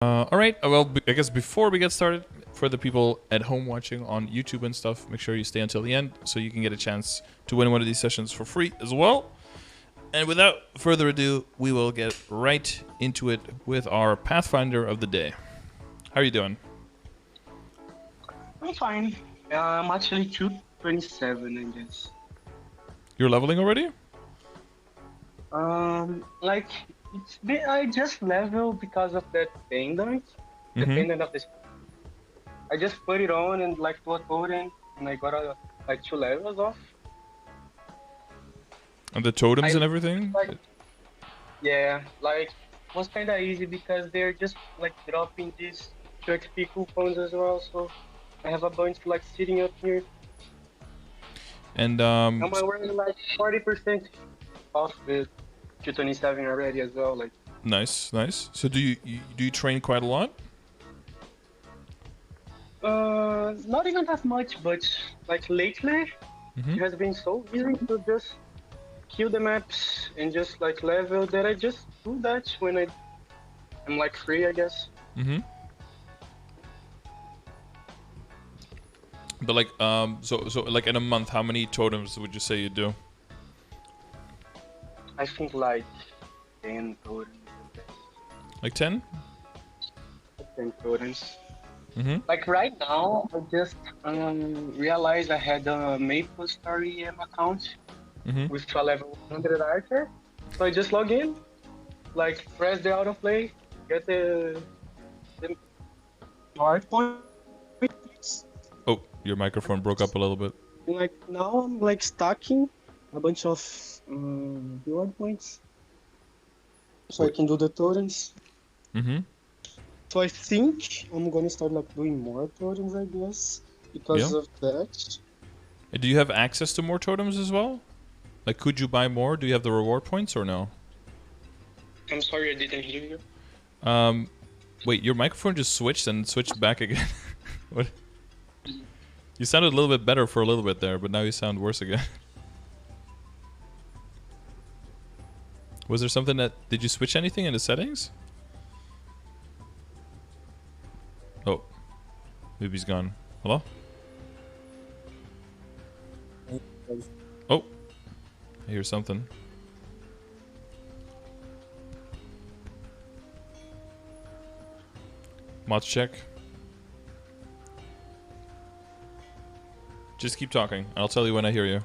All right. Well, I guess before we get started, for the people at home watching on YouTube and stuff, make sure you stay until the end so you can get a chance to win one of these sessions for free as well. And without further ado, we will get right into it with our Pathfinder of the day. How are you doing? I'm fine. I'm actually 227, I guess. You're leveling already? Like I just leveled because of that pendant, the pendant of this. I just put it on and like to a totem, and I got like 2 levels off. And the totems and everything? Yeah, like was kind of easy because they're just like dropping these 2 XP coupons as well. So I have a bunch like sitting up here. And I'm already like 40% off the 227 already as well. Like nice. So do you train quite a lot? Not even that much, but like lately, it has been so easy to just kill the maps and just like level that I just do that when I'm like free, I guess. But like so like in a month, how many totems would you say you do? I think like 10 totems. Like 10? 10 totems. Like right now, I just realized I had a MapleStory account with a level 100 archer. So I just log in, like press the autoplay, get the hard points. Oh, your microphone broke up a little bit. Like now I'm like stacking a bunch of reward points, so I can do the totems. So I think I'm gonna start like doing more totems, I guess, because of that. Do you have access to more totems as well? Like, could you buy more? Do you have the reward points or no? I'm sorry, I didn't hear you. Wait, your microphone just switched and switched back again. What? You sounded a little bit better for a little bit there, but now you sound worse again. Was there something that... Did you switch anything in the settings? Oh. Maybe he's gone. Hello? Oh. I hear something. Mods check. Just keep talking. I'll tell you when I hear you.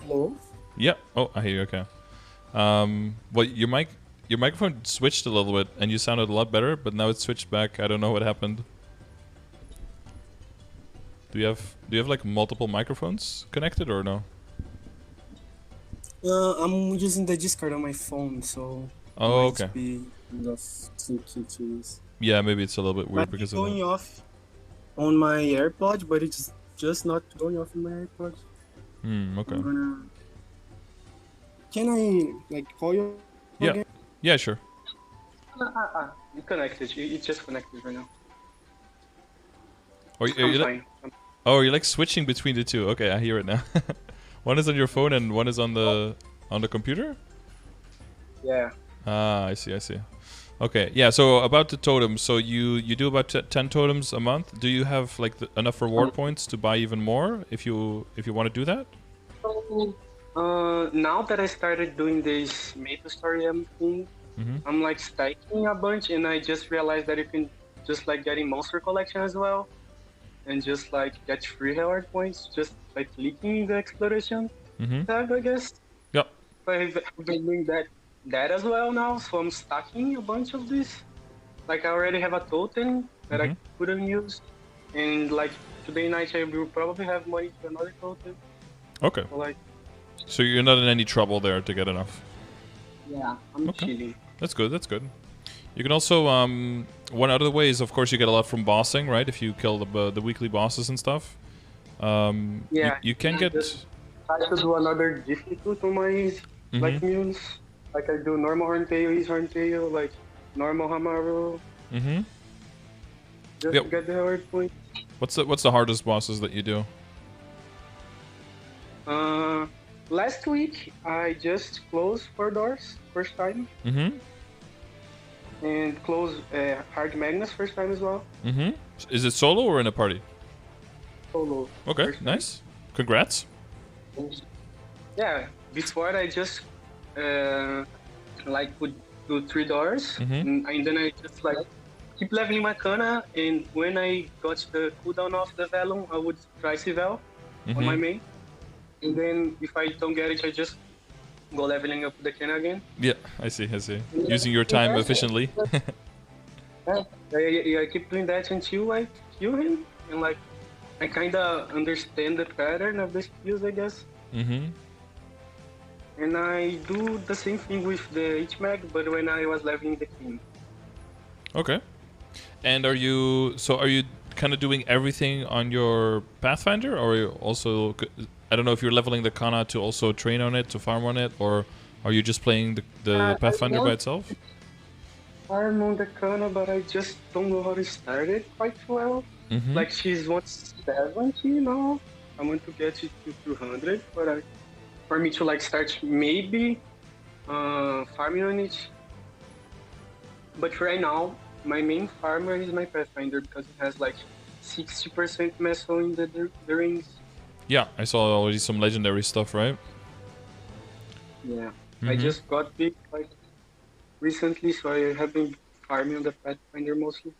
Hello? Yep. Oh, I hear you. Okay. Well, your microphone switched a little bit, and you sounded a lot better. But now it switched back. I don't know what happened. Do you have like multiple microphones connected or no? I'm using the Discord on my phone, so. Oh, okay. Be kind of tricky to use. Yeah, maybe it's a little bit weird because of that. Going off on my AirPod, but it's just not going off in my AirPod. Okay. Can I like call you? Yeah. Again? Yeah, sure. You connected. It's just connected right now. Or you're like switching between the two. Okay, I hear it now. One is on your phone and one is on the computer? Yeah. Ah, I see. Okay, yeah, so about the totems. So you do about 10 totems a month. Do you have like enough reward points to buy even more if you want to do that? Now that I started doing this MapleStory thing, I'm like stacking a bunch, and I just realized that you can just like get in monster collection as well, and just like get free reward points just like clicking the exploration tab, I guess. Yep. I've been doing that as well now, so I'm stacking a bunch of these. Like I already have a totem that I couldn't use, and like today night I will probably have money for another totem. Okay. So you're not in any trouble there to get enough. Yeah, I'm chilling. That's good. You can also one other way is of course you get a lot from bossing, right? If you kill the weekly bosses and stuff. You can get. I should do another difficult on my like mules. Like I do normal Horntail, East Horntail, like normal Hamaru. Just to get the reward point. What's the hardest bosses that you do? Last week I just closed 4 doors first time. and close hard Magnus first time as well. Is it solo or in a party? Solo. Okay, nice. Congrats. Yeah, before I just like would do 3 doors, and then I just like keep leveling my Kana, and when I got the cooldown of the Velum, I would try Sivel on my main, and then if I don't get it, I just go leveling up the Kana again. Yeah, I see. Using your time efficiently. I keep doing that until I kill him, and like I kinda understand the pattern of the skills, I guess. And I do the same thing with the H-Mag, but when I was leveling the king. Okay. And are you kind of doing everything on your Pathfinder, or are you also, I don't know if you're leveling the Kana to also train on it, to farm on it, or are you just playing the Pathfinder by itself? Farm on the Kana, but I just don't know how to start it quite well. Like she's 170 now. I want to get it to 200, but for me to like start maybe farming on it. But right now, my main farmer is my Pathfinder because it has like 60% Meso in the rings. Yeah, I saw already some legendary stuff, right? Yeah, I just got it like recently, so I have been farming on the Pathfinder mostly.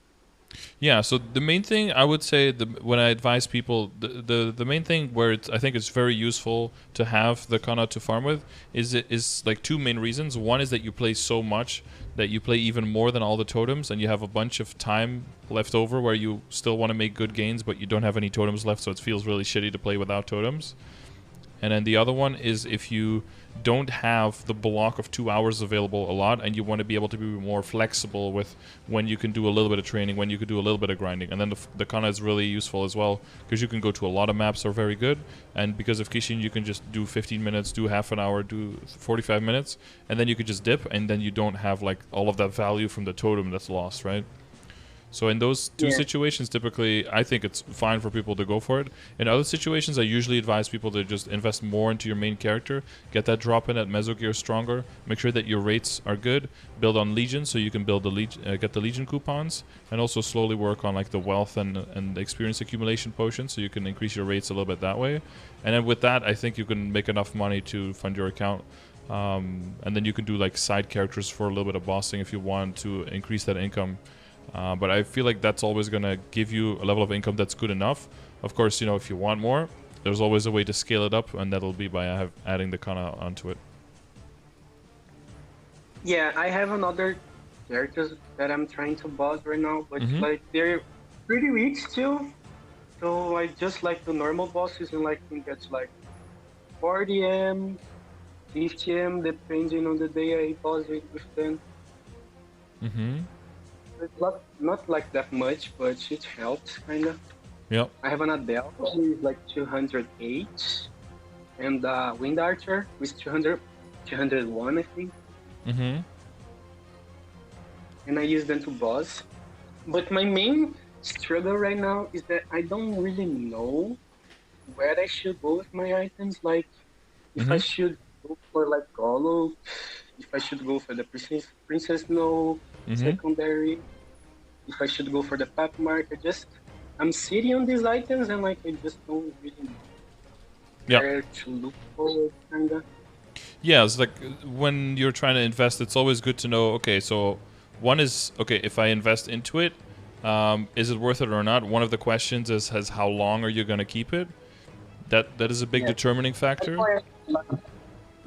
Yeah, so the main thing I would say, when I advise people, the main thing where I think it's very useful to have the Kana to farm with is like 2 main reasons. One is that you play so much that you play even more than all the totems, and you have a bunch of time left over where you still want to make good gains, but you don't have any totems left, so it feels really shitty to play without totems. And then the other one is if you don't have the block of 2 hours available a lot, and you want to be able to be more flexible with when you can do a little bit of training, when you can do a little bit of grinding. And then the Kana is really useful as well, because you can go to a lot of maps that are very good, and because of Kishin you can just do 15 minutes, do half an hour, do 45 minutes, and then you could just dip, and then you don't have like all of that value from the totem that's lost, right? So in those 2 situations, typically, I think it's fine for people to go for it. In other situations, I usually advise people to just invest more into your main character, get that drop in at Meso gear stronger, make sure that your rates are good, build on Legion so you can build the get the Legion coupons, and also slowly work on like the wealth and experience accumulation potions so you can increase your rates a little bit that way. And then with that, I think you can make enough money to fund your account. And then you can do like side characters for a little bit of bossing if you want to increase that income. But I feel like that's always going to give you a level of income that's good enough. Of course, you know, if you want more, there's always a way to scale it up, and that'll be by adding the Kana onto it. Yeah, I have another characters that I'm trying to boss right now, but like they're pretty weak still. So I just like the normal bosses, and like can get like 40M, 50M, depending on the day I boss it with them. It's not like that much, but it helps kinda. Yep. I have an Adele who is like 208, and Wind Archer with 201, I think. And I use them to boss. But my main struggle right now is that I don't really know where I should go with my items. Like, if I should go for like Golo, if I should go for the Princess No, secondary, if I should go for the Pap Mark. I'm sitting on these items and like I just don't really know where to look for, kinda. Yeah, it's like when you're trying to invest, it's always good to know, okay, so one is, okay, if I invest into it, is it worth it or not? One of the questions is how long are you going to keep it? That is a big determining factor.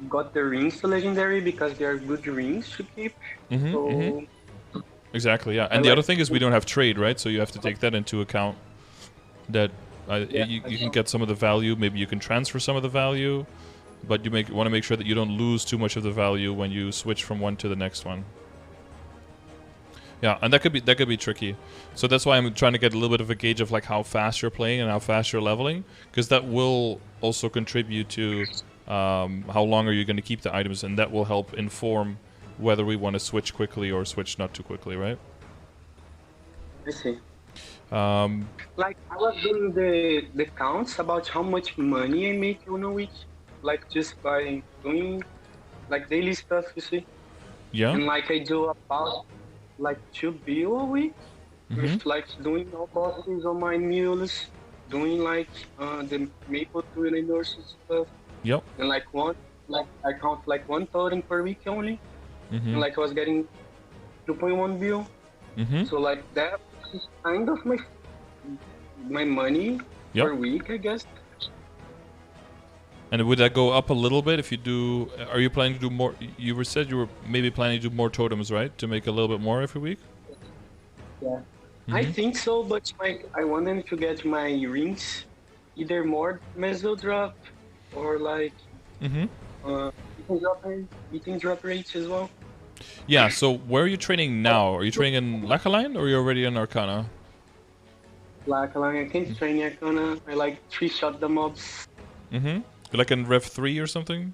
Got the rings to legendary because they are good rings to keep. Exactly, yeah. And the other thing is we don't have trade, right? So you have to take that into account. That you can get some of the value. Maybe you can transfer some of the value, but you want to make sure that you don't lose too much of the value when you switch from one to the next one. Yeah, and that could be tricky. So that's why I'm trying to get a little bit of a gauge of like how fast you're playing and how fast you're leveling, because that will also contribute to how long are you going to keep the items, and that will help inform whether we want to switch quickly or switch not too quickly, right? I see. Like I was doing the counts about how much money I make in a week, like just by doing like daily stuff, you see. Yeah. And like I do about like 2 bill a week with like doing all bosses on my mules, doing like the maple twin nurses stuff. Yep. And like I count like one totem per week only. And like I was getting 2.1 bill. So like that is kind of my money per week, I guess. And would that go up a little bit if you do? Are you planning to do more? You said you were maybe planning to do more totems, right? To make a little bit more every week. Yeah, I think so. But I wanted to get my rings, either more Meso drop or like beating drop rates as well. Yeah. So where are you training now? Are you training in Lacaline or are you already in Arcana? Lacaline. I can't train Arcana. I like 3-shot the mobs. Like in Rev 3 or something?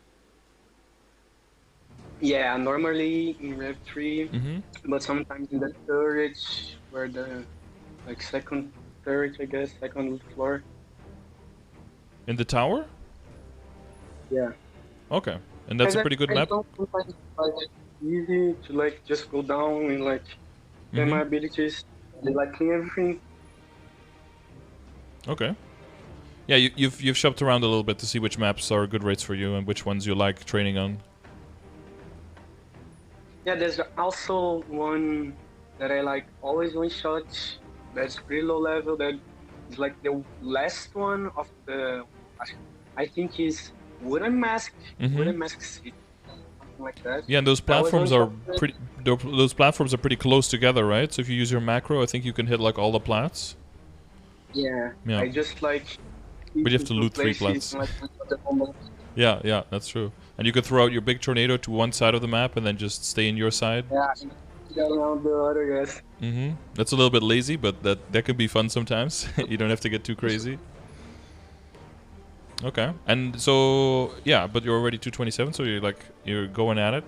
Yeah, normally in Rev 3, but sometimes in the turret, where the like second turret, I guess, second floor. In the tower? Yeah. Okay, and that's a pretty good map. Sometimes it's easy to like just go down and like get my abilities, and like clean everything. Okay. Yeah, you've shopped around a little bit to see which maps are good rates for you and which ones you like training on. Yeah, there's also one that I like always one shot. That's pretty low level. That is like the last one of the. I think is Wooden Mask. Wooden Mask City, something like that. Yeah, and those platforms are pretty. Those platforms are pretty close together, right? So if you use your macro, I think you can hit like all the plats. Yeah. I just like. But you have to loot 3 plats. Yeah, yeah, that's true. And you could throw out your big tornado to one side of the map and then just stay in your side. Yeah, get around the other guys. That's a little bit lazy, but that can be fun sometimes. You don't have to get too crazy. Okay, and so yeah, but you're already 227, so you're going at it.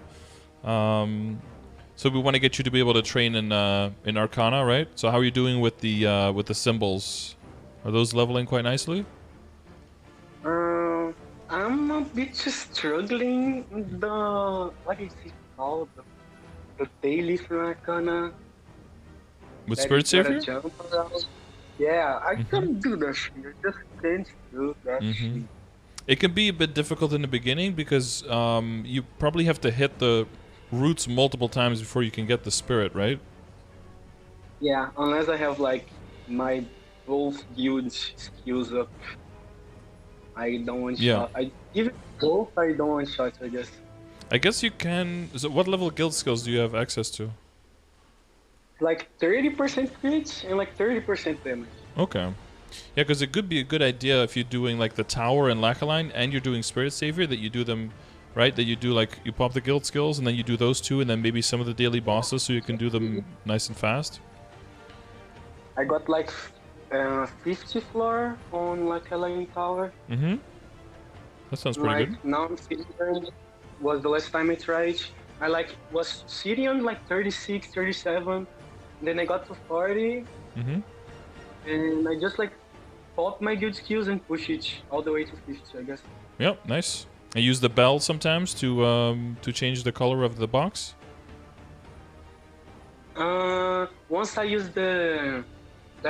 So we want to get you to be able to train in Arcana, right? So how are you doing with the symbols? Are those leveling quite nicely? I'm a bit struggling what is it called? The daily for Arcana. With Spirit Savior? Yeah, I can do that shit. I just can't do that shit. It can be a bit difficult in the beginning because you probably have to hit the roots multiple times before you can get the spirit, right? Yeah, unless I have like my both guilds skills up. I don't want shot. Even both I don't want shots, I guess. I guess you can. So what level guild skills do you have access to? Like 30% crit and like 30% damage. Okay. Yeah, because it could be a good idea if you're doing like the tower and Lacaline and you're doing Spirit Savior that you do them, right? That you do like, you pop the guild skills and then you do those 2 and then maybe some of the daily bosses so you can do them nice and fast. I got like 50 floor on Lacaline tower. That sounds pretty good. Now I'm sitting was the last time I tried. I like was sitting on like 36, 37. Then I got to 40. And I just like pop my guild skills and push it all the way to 50, I guess. Yep, nice. I use the bell sometimes to change the color of the box. Once I use that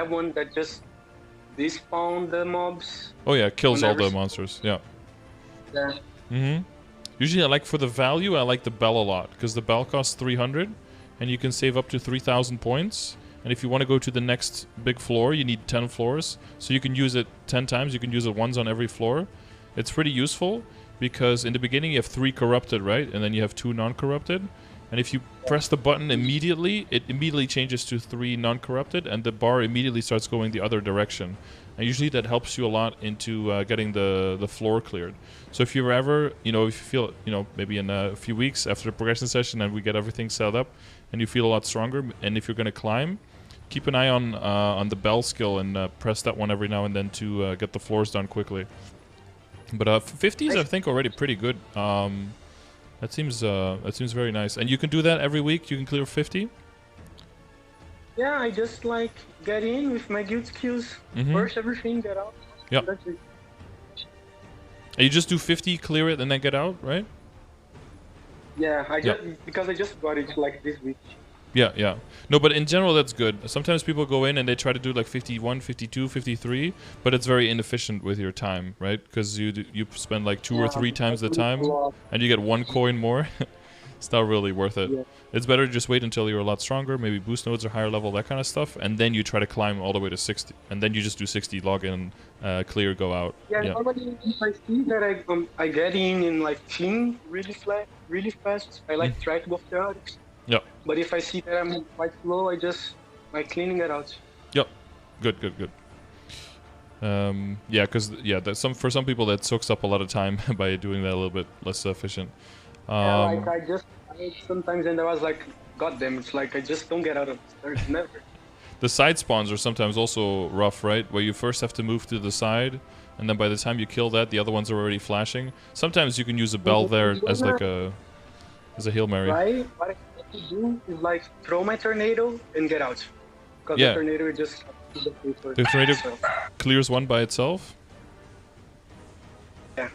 one that just despawn the mobs. Oh yeah, kills all the monsters. Yeah. Yeah. Usually I like for the value, I like the bell a lot because the bell costs 300 and you can save up to 3,000 points. And if you want to go to the next big floor, you need 10 floors. So you can use it 10 times. You can use it once on every floor. It's pretty useful because in the beginning you have 3 corrupted, right? And then you have 2 non-corrupted. And if you press the button immediately, it immediately changes to 3 non-corrupted and the bar immediately starts going the other direction. And usually that helps you a lot into getting the floor cleared. So if you're ever, if you feel, maybe in a few weeks after the progression session and we get everything set up and you feel a lot stronger, and if you're going to climb, keep an eye on the bell skill and press that one every now and then to get the floors done quickly. But 50s, I think, already pretty good. That seems very nice. And you can do that every week? You can clear 50? Yeah, I just like get in with my guild skills, push everything, get out. Yeah. And you just do 50, clear it, and then get out, right? Yeah, because I just got it like this week. Yeah, yeah. No, but in general, that's good. Sometimes people go in and they try to do like 51, 52, 53, but it's very inefficient with your time, right? Because you spend like 2 or 3 times the time, and you get 1 coin more. It's not really worth it. Yeah. It's better to just wait until you're a lot stronger, maybe boost nodes are higher level, that kind of stuff, and then you try to climb all the way to 60. And then you just do 60, log in, clear, go out. Yeah, normally if I see that I get in like clean really fast, I like try to go for the others. Yeah. But if I see that I'm quite slow, I just like cleaning it out. Yep. Good. Yeah, because for some people that soaks up a lot of time by doing that a little bit less efficient. Yeah, like I sometimes and I was like, God damn, it's like I just don't get out of the start, never. The side spawns are sometimes also rough, right? Where you first have to move to the side, and then by the time you kill that, the other ones are already flashing. Sometimes you can use a bell there as like a Hail Mary. Right? What I have to do is like throw my tornado and get out. Because the tornado just... The tornado clears one by itself? Yeah.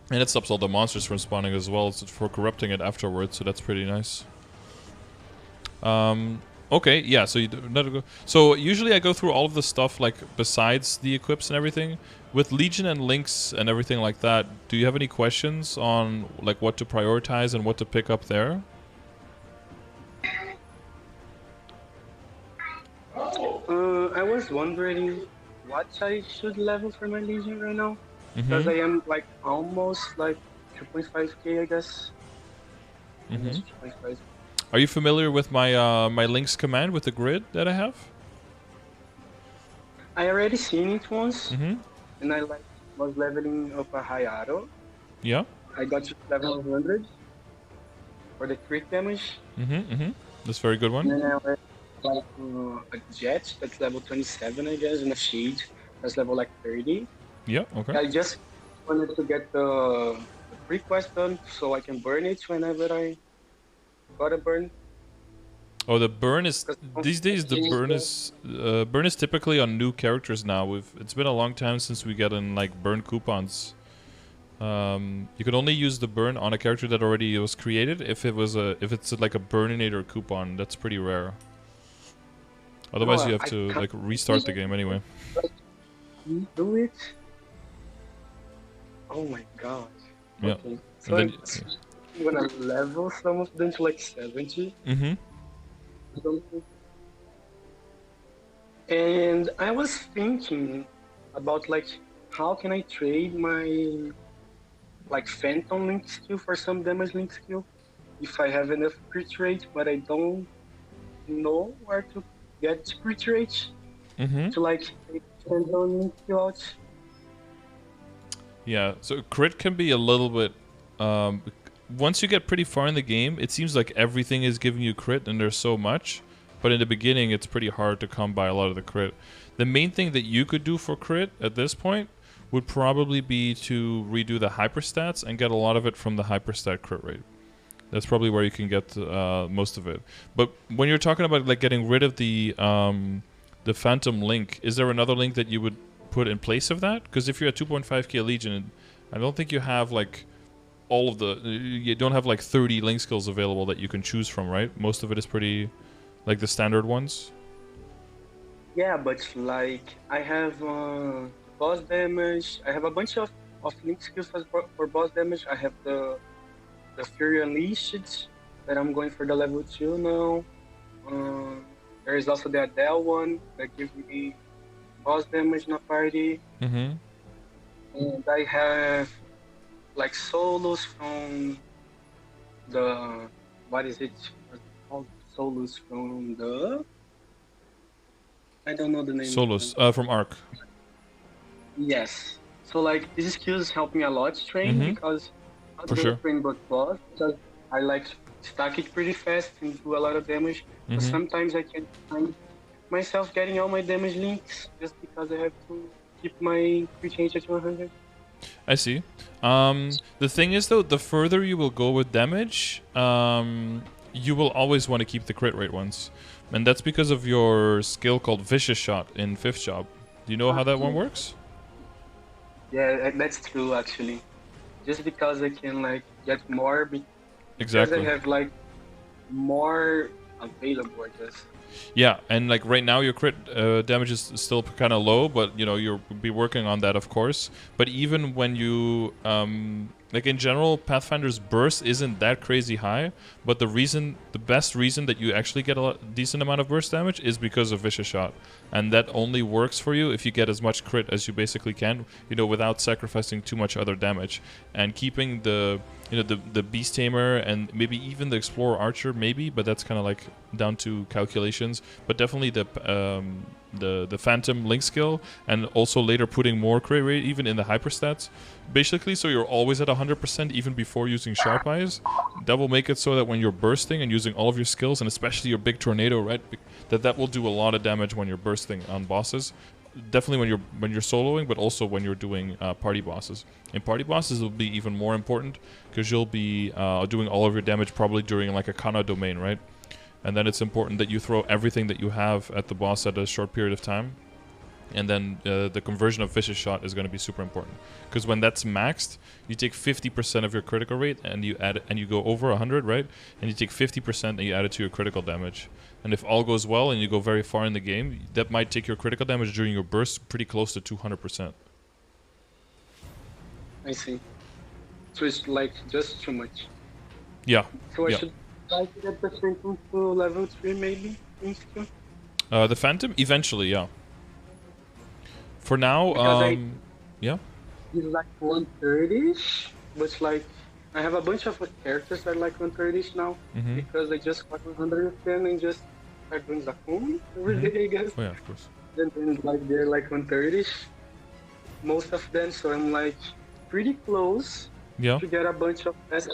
And it stops all the monsters from spawning as well, for corrupting it afterwards, so that's pretty nice. Okay, yeah, so so usually I go through all of the stuff, like, besides the equips and everything. With Legion and Links and everything like that, do you have any questions on, like, what to prioritize and what to pick up there? I was wondering what I should level for my Legion right now. Because I am, like, almost, like, 2.5k, I guess. Are you familiar with my my links command with the grid that I have? I already seen it once, and I was leveling up a high arrow. Yeah. I got to level 100 for the crit damage. That's a very good one. And then I went like a jet that's level 27, I guess, and a shield that's level like 30. Yeah. Okay. I just wanted to get the pre-quest done so I can burn it whenever I gotta burn. Oh, the burn is these days. The burn is typically on new characters now. It's been a long time since we got in like burn coupons. You can only use the burn on a character that already was created if it's like a burninator coupon. That's pretty rare. Otherwise, you have to like restart the game anyway. Do it. Oh my god. Yeah. Okay. So then, when I level some of them to like 70. And I was thinking about like how can I trade my like phantom link skill for some damage link skill if I have enough crit rate, but I don't know where to get crit rate to like take phantom link skill out. Yeah, so crit can be a little bit once you get pretty far in the game, it seems like everything is giving you crit and there's so much. But in the beginning, it's pretty hard to come by a lot of the crit. The main thing that you could do for crit at this point would probably be to redo the hyperstats and get a lot of it from the hyperstat crit rate. That's probably where you can get most of it. But when you're talking about like getting rid of the phantom link, is there another link that you would put in place of that? Because if you're at 2.5k Legion, I don't think you have like all of you don't have like 30 link skills available that you can choose from, right? Most of it is pretty like the standard ones. Yeah, but like I have boss damage. I have a bunch of link skills for boss damage. I have the Fury Unleashed that I'm going for the level 2 now. There is also the Adele one that gives me boss damage in a party. And I have like solos from the what's it called? Solos from the I don't know the name. Solos from Arc. Yes. So like these skills help me a lot to train because not just train but boss because I like stack it pretty fast and do a lot of damage. But sometimes I can find myself getting all my damage links just because I have to keep my crit change at 100. I see. The thing is though, the further you will go with damage, you will always want to keep the crit rate ones. And that's because of your skill called Vicious Shot in 5th job. Do you know how that one works? Yeah, that's true actually. Just because I can like get more exactly. Because I have like more available, I guess. Yeah, and like right now your crit damage is still kind of low, but you know you'll be working on that, of course. But even when you like in general, Pathfinder's burst isn't that crazy high. But the best reason that you actually get a decent amount of burst damage is because of Vicious Shot, and that only works for you if you get as much crit as you basically can, you know, without sacrificing too much other damage, and keeping the the Beast Tamer and maybe even the Explorer Archer, maybe, but that's kind of like down to calculations. But definitely the Phantom Link skill, and also later putting more crit rate even in the hyperstats, basically, so you're always at 100% even before using Sharp Eyes. That will make it so that when you're bursting and using all of your skills, and especially your big tornado, right, that will do a lot of damage when you're bursting on bosses. Definitely when you're soloing, but also when you're doing party bosses. In party bosses, it will be even more important because you'll be doing all of your damage probably during like a Kana domain, right? And then it's important that you throw everything that you have at the boss at a short period of time. And then the conversion of Vicious Shot is going to be super important because when that's maxed, you take 50% of your critical rate and you add and you go over 100, right? And you take 50% and you add it to your critical damage. And if all goes well and you go very far in the game, that might take your critical damage during your burst pretty close to 200%. I see. So it's like just too much. Yeah. So I should try to get the Phantom to level 3 maybe? The Phantom? Eventually, yeah. For now, yeah? It's like 130-ish, but like I have a bunch of characters that are like 130-ish now because I just got 110 and just start doing Zakumi every day, I guess. Oh yeah, of course. And then like they're like 130-ish, most of them, so I'm like pretty close to get a bunch of S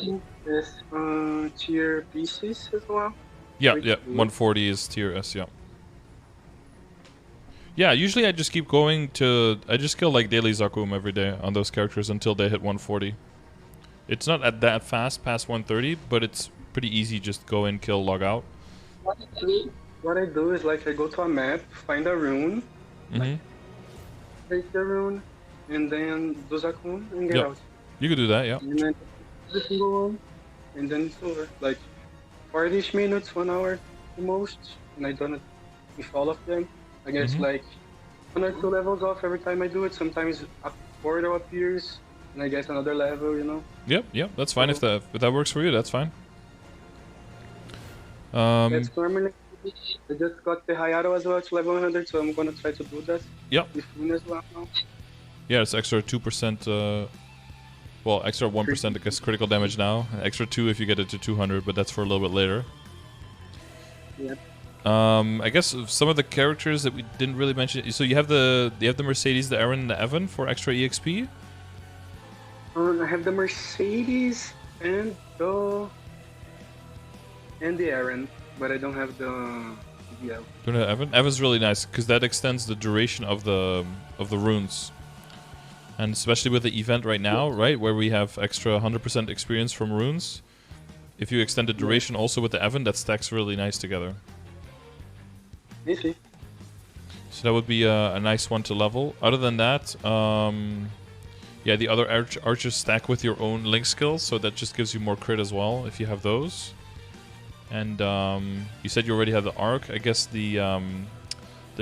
tier pieces as well. Yeah, 140 is tier S, yeah. Yeah, usually I just keep going to... I just kill like daily Zakum every day on those characters until they hit 140. It's not at that fast past 130, but it's pretty easy. Just go in, kill, log out. What I do is like I go to a map, find a rune, take the rune, and then do Zakum and get out. You could do that, yeah. And then every single one, and then it's over. Like 40-ish minutes, 1 hour the most, and I done it with all of them. I guess like 1 or 2 levels off every time I do it. Sometimes a portal appears, and I get another level, you know? Yep, that's fine. So, if that works for you, that's fine. That's normally... I just got the Hayato as well to level 100, so I'm gonna try to do that. Yep. With Moon as well now. Yeah, it's extra 2%, well, extra 1% against critical damage now. Extra 2 if you get it to 200, but that's for a little bit later. Yep. I guess some of the characters that we didn't really mention. So you have the Mercedes, the Aaron, and the Evan for extra EXP. I have the Mercedes and the Aaron, but I don't have the DL. Don't have Evan. Evan's really nice because that extends the duration of the runes, and especially with the event right now, right, where we have extra 100% experience from runes. If you extend the duration also with the Evan, that stacks really nice together. Easy. So that would be a nice one to level. Other than that, yeah, the other archers stack with your own link skills, so that just gives you more crit as well if you have those. And you said you already have the Arc. I guess the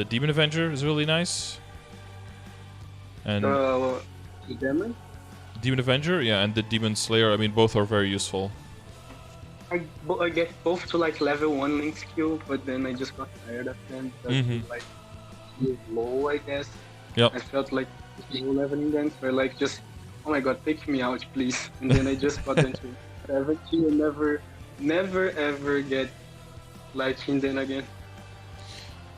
Demon Avenger is really nice. And the Demon? Demon Avenger, yeah, and the Demon Slayer. I mean, both are very useful. I get both to like level 1 link skill, but then I just got tired of them. Like low, I guess. Yep. I felt like low leveling them, so I like just, oh my god, take me out, please. And then I just got into 70 and never ever get like in then again.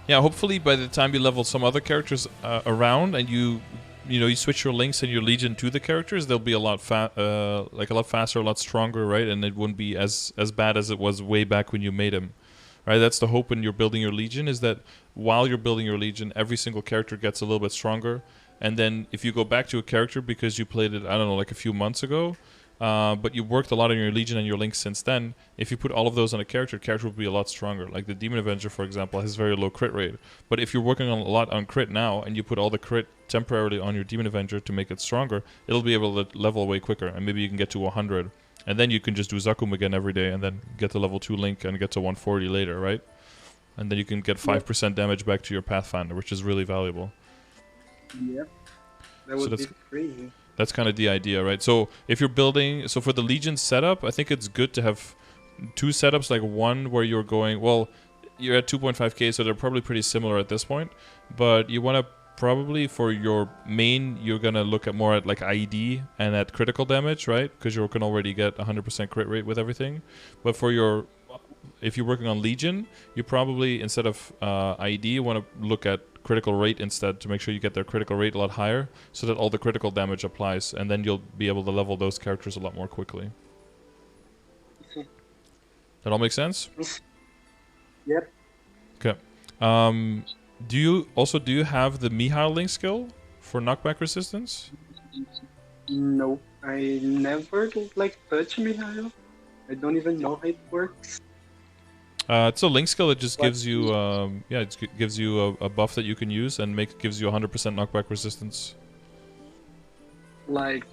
Yeah, hopefully by the time you level some other characters around and you switch your links and your legion to the characters, they'll be a lot faster, a lot stronger, right? And it wouldn't be as bad as it was way back when you made him, right? That's the hope when you're building your legion, is that while you're building your legion, every single character gets a little bit stronger. And then if you go back to a character because you played it, I don't know, like a few months ago, but you worked a lot on your legion and your links since then, if you put all of those on a character will be a lot stronger. Like the Demon Avenger, for example, has very low crit rate. But if you're working a lot on crit now and you put all the crit temporarily on your Demon Avenger to make it stronger, it'll be able to level way quicker, and maybe you can get to 100. And then you can just do Zakum again every day and then get to level 2 Link and get to 140 later, right? And then you can get 5% damage back to your Pathfinder, which is really valuable. Yeah, that would be crazy. That's kind of the idea, right? So if you're building... So for the Legion setup, I think it's good to have 2 setups, like one where you're going... Well, you're at 2.5k, so they're probably pretty similar at this point. But you want to probably, for your main, you're going to look at more at like IED and at critical damage, right? Because you can already get 100% crit rate with everything. But for your... If you're working on Legion, you probably, instead of IED, you want to look at critical rate instead to make sure you get their critical rate a lot higher so that all the critical damage applies, and then you'll be able to level those characters a lot more quickly. That all make sense? Yep. Okay. Do you have the Mihail Link skill for knockback resistance? No, I never like touch Mihail. I don't even know how it works. It's a Link skill that just gives you, it gives you a buff that you can use and gives you 100% knockback resistance. Like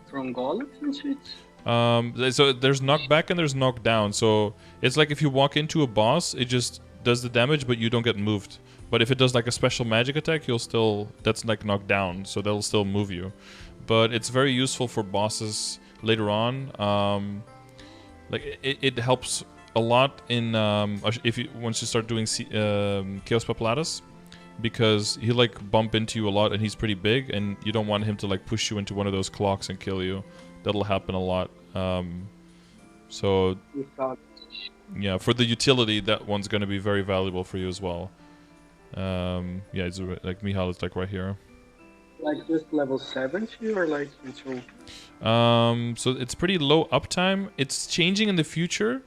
from golems and shit? So there's knockback and there's knockdown. So it's like if you walk into a boss, it just does the damage, but you don't get moved. But if it does like a special magic attack, you'll still... That's like knockdown, so that'll still move you. But it's very useful for bosses later on. Like it helps a lot in once you start doing Chaos Papulatus, because he'll like bump into you a lot and he's pretty big, and you don't want him to like push you into one of those clocks and kill you. That'll happen a lot. So yeah, for the utility, that one's going to be very valuable for you as well. Yeah, it's like Mihail is like right here. Like just level 70 or like until? So it's pretty low uptime. It's changing in the future.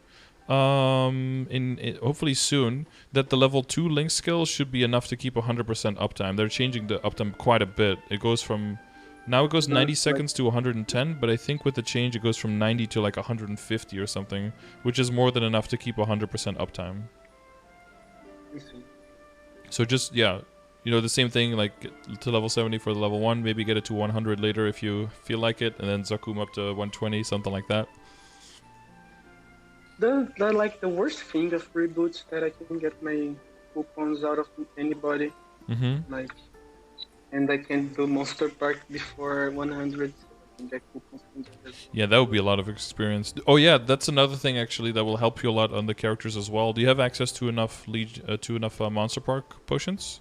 Hopefully soon, that the level 2 Link skill should be enough to keep 100% uptime. They're changing the uptime quite a bit. It goes from... Now it goes 90 seconds to 110, but I think with the change it goes from 90 to like 150 or something, which is more than enough to keep 100% uptime. So just, yeah, you know, the same thing, like to level 70 for the level 1, maybe get it to 100 later if you feel like it, and then Zakum up to 120, something like that. The like the worst thing of reboots that I can get my coupons out of anybody. Mm-hmm. Like, and I can do Monster Park before 100 and get coupons. Yeah, that would be a lot of experience. Oh yeah, that's another thing actually that will help you a lot on the characters as well. Do you have access to enough Monster Park potions?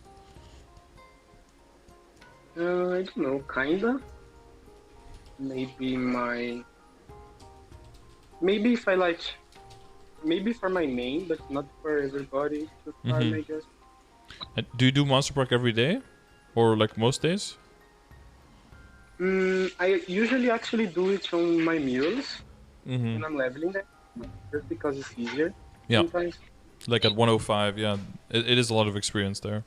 I don't know, kinda. Maybe if I like. Maybe for my main, but not for everybody to farm, I guess. Do you do Monster Park every day? Or like most days? I usually actually do it on my mules when I'm leveling them, just because it's easier. Yeah. Sometimes. Like at 105, yeah. It is a lot of experience there.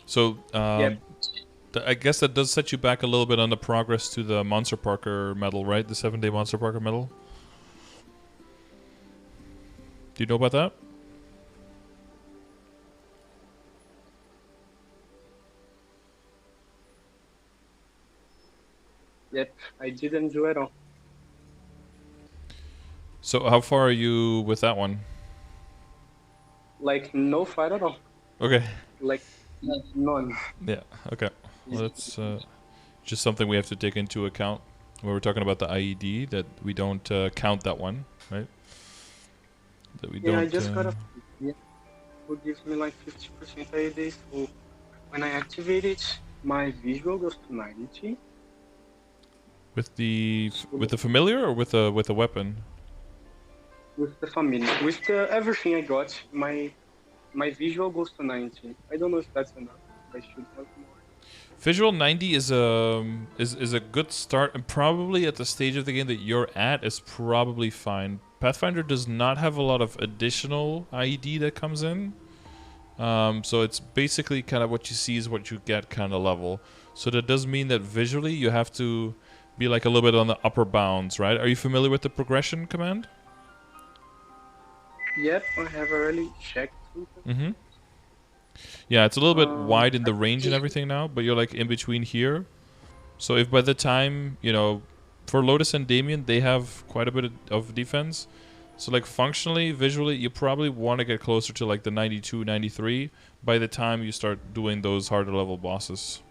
So, I guess that does set you back a little bit on the progress to the Monster Parker medal, right? The 7-day Monster Parker medal? Do you know about that? Yep, I didn't do it all. So how far are you with that one? Like no fight at all. Okay. Like none. Yeah, okay. Well, that's just something we have to take into account when we're talking about the IED, that we don't count that one, right? That we don't, I just got a... Yeah, who gives me like 50% IED, so when I activate it, my visual goes to 90. With the familiar or with a weapon? With the familiar. With the everything I got, my visual goes to 90. I don't know if that's enough. I should have more. Visual 90 is a good start, and probably at the stage of the game that you're at is probably fine. Pathfinder does not have a lot of additional IED that comes in. So it's basically kind of what you see is what you get kind of level. So that does mean that visually you have to be like a little bit on the upper bounds, right? Are you familiar with the progression command? Yep, I have already checked. Mm-hmm. Yeah, it's a little bit wide in the range and everything now, but you're like in between here. So if by the time, you know, for Lotus and Damien, they have quite a bit of defense. So like functionally, visually, you probably want to get closer to like the 92, 93 by the time you start doing those harder level bosses.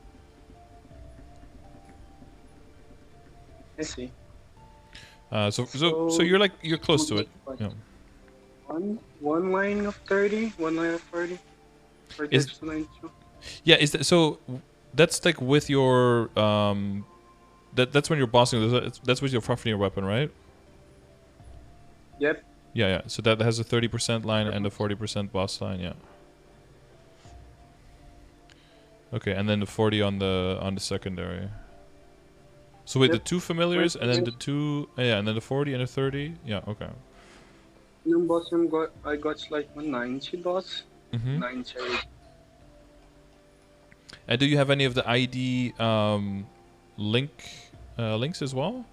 I see. So you're close to it. Yeah. One line of 30, one line of 30. Is 92. Yeah, is that so? That's like with your that's when you're bossing. That's with your Fafnir weapon, right? Yep. Yeah. So that has a 30% line and a 40% boss line. Yeah. Okay, and then the 40 on the secondary. So wait, the two familiars and then the two, and then the 40 and the 30. Yeah. Okay. Boss, I got like 190 boss. 90. And do you have any of the ID links as well?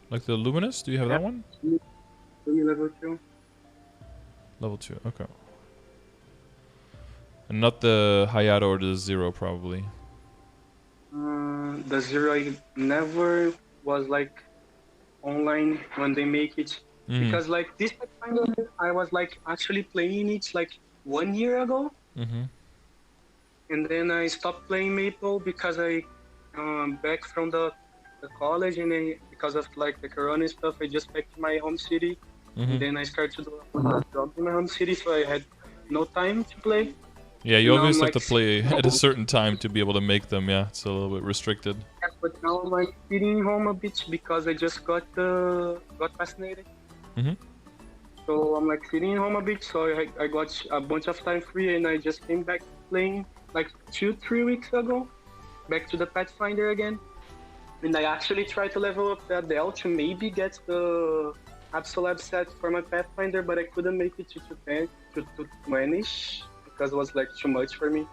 Like the Luminous? Do you have that one? Level 2. Level 2, okay. And not the Hayato or the Zero, probably. The Zero I never was like online when they make it. Because like this Pathfinder, I was like actually playing it like 1 year ago. And then I stopped playing Maple because I back from the college, and then because of like the Corona stuff, I just back to my home city. And then I started to do a job in my home city, so I had no time to play. Yeah, you always have to play at a certain time to be able to make them. Yeah, it's a little bit restricted. Yeah, but now I'm like sitting home a bit because I just got vaccinated. So I'm like sitting home a bit, so I got a bunch of time free, and I just came back playing like 2-3 weeks ago, back to the Pathfinder again. And I actually tried to level up that Dell to maybe get the Absolab set for my Pathfinder, but I couldn't make it to 20-ish because it was like too much for me.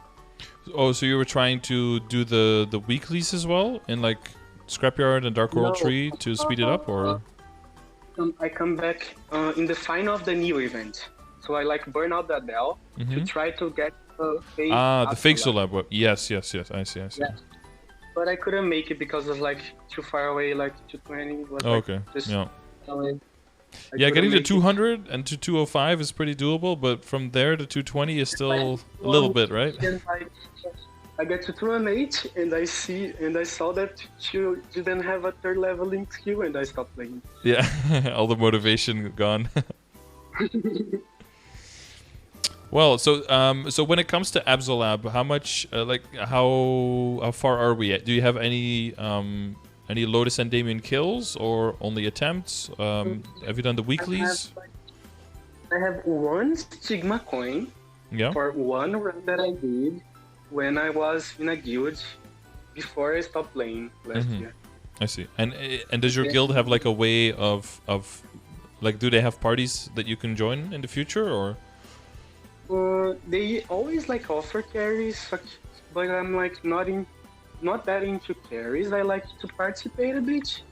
Oh, so you were trying to do the weeklies as well in like Scrapyard and Dark World Tree to speed it up, or? I come back in the final of the new event, so I like burn out that Dell to try to get the fake. The fake Solab. Yes. I see. Yeah. But I couldn't make it because it was like too far away, like 220. Was, okay. Yeah, getting to 200 and to 205 is pretty doable, but from there to 220 is still a little bit, right? I get to 208 and I saw that you didn't have a third level link skill, and I stopped playing. Yeah, all the motivation gone. Well, so when it comes to Absolab, how much how far are we at? Do you have any Lotus and Damien kills or only attempts? Have you done the weeklies? I have one Stigma coin for one run that I did when I was in a guild before I stopped playing last year. I see. And does your guild have like a way of like, do they have parties that you can join in the future, or? They always like offer carries, but I'm like not that into carries. I like to participate a bit.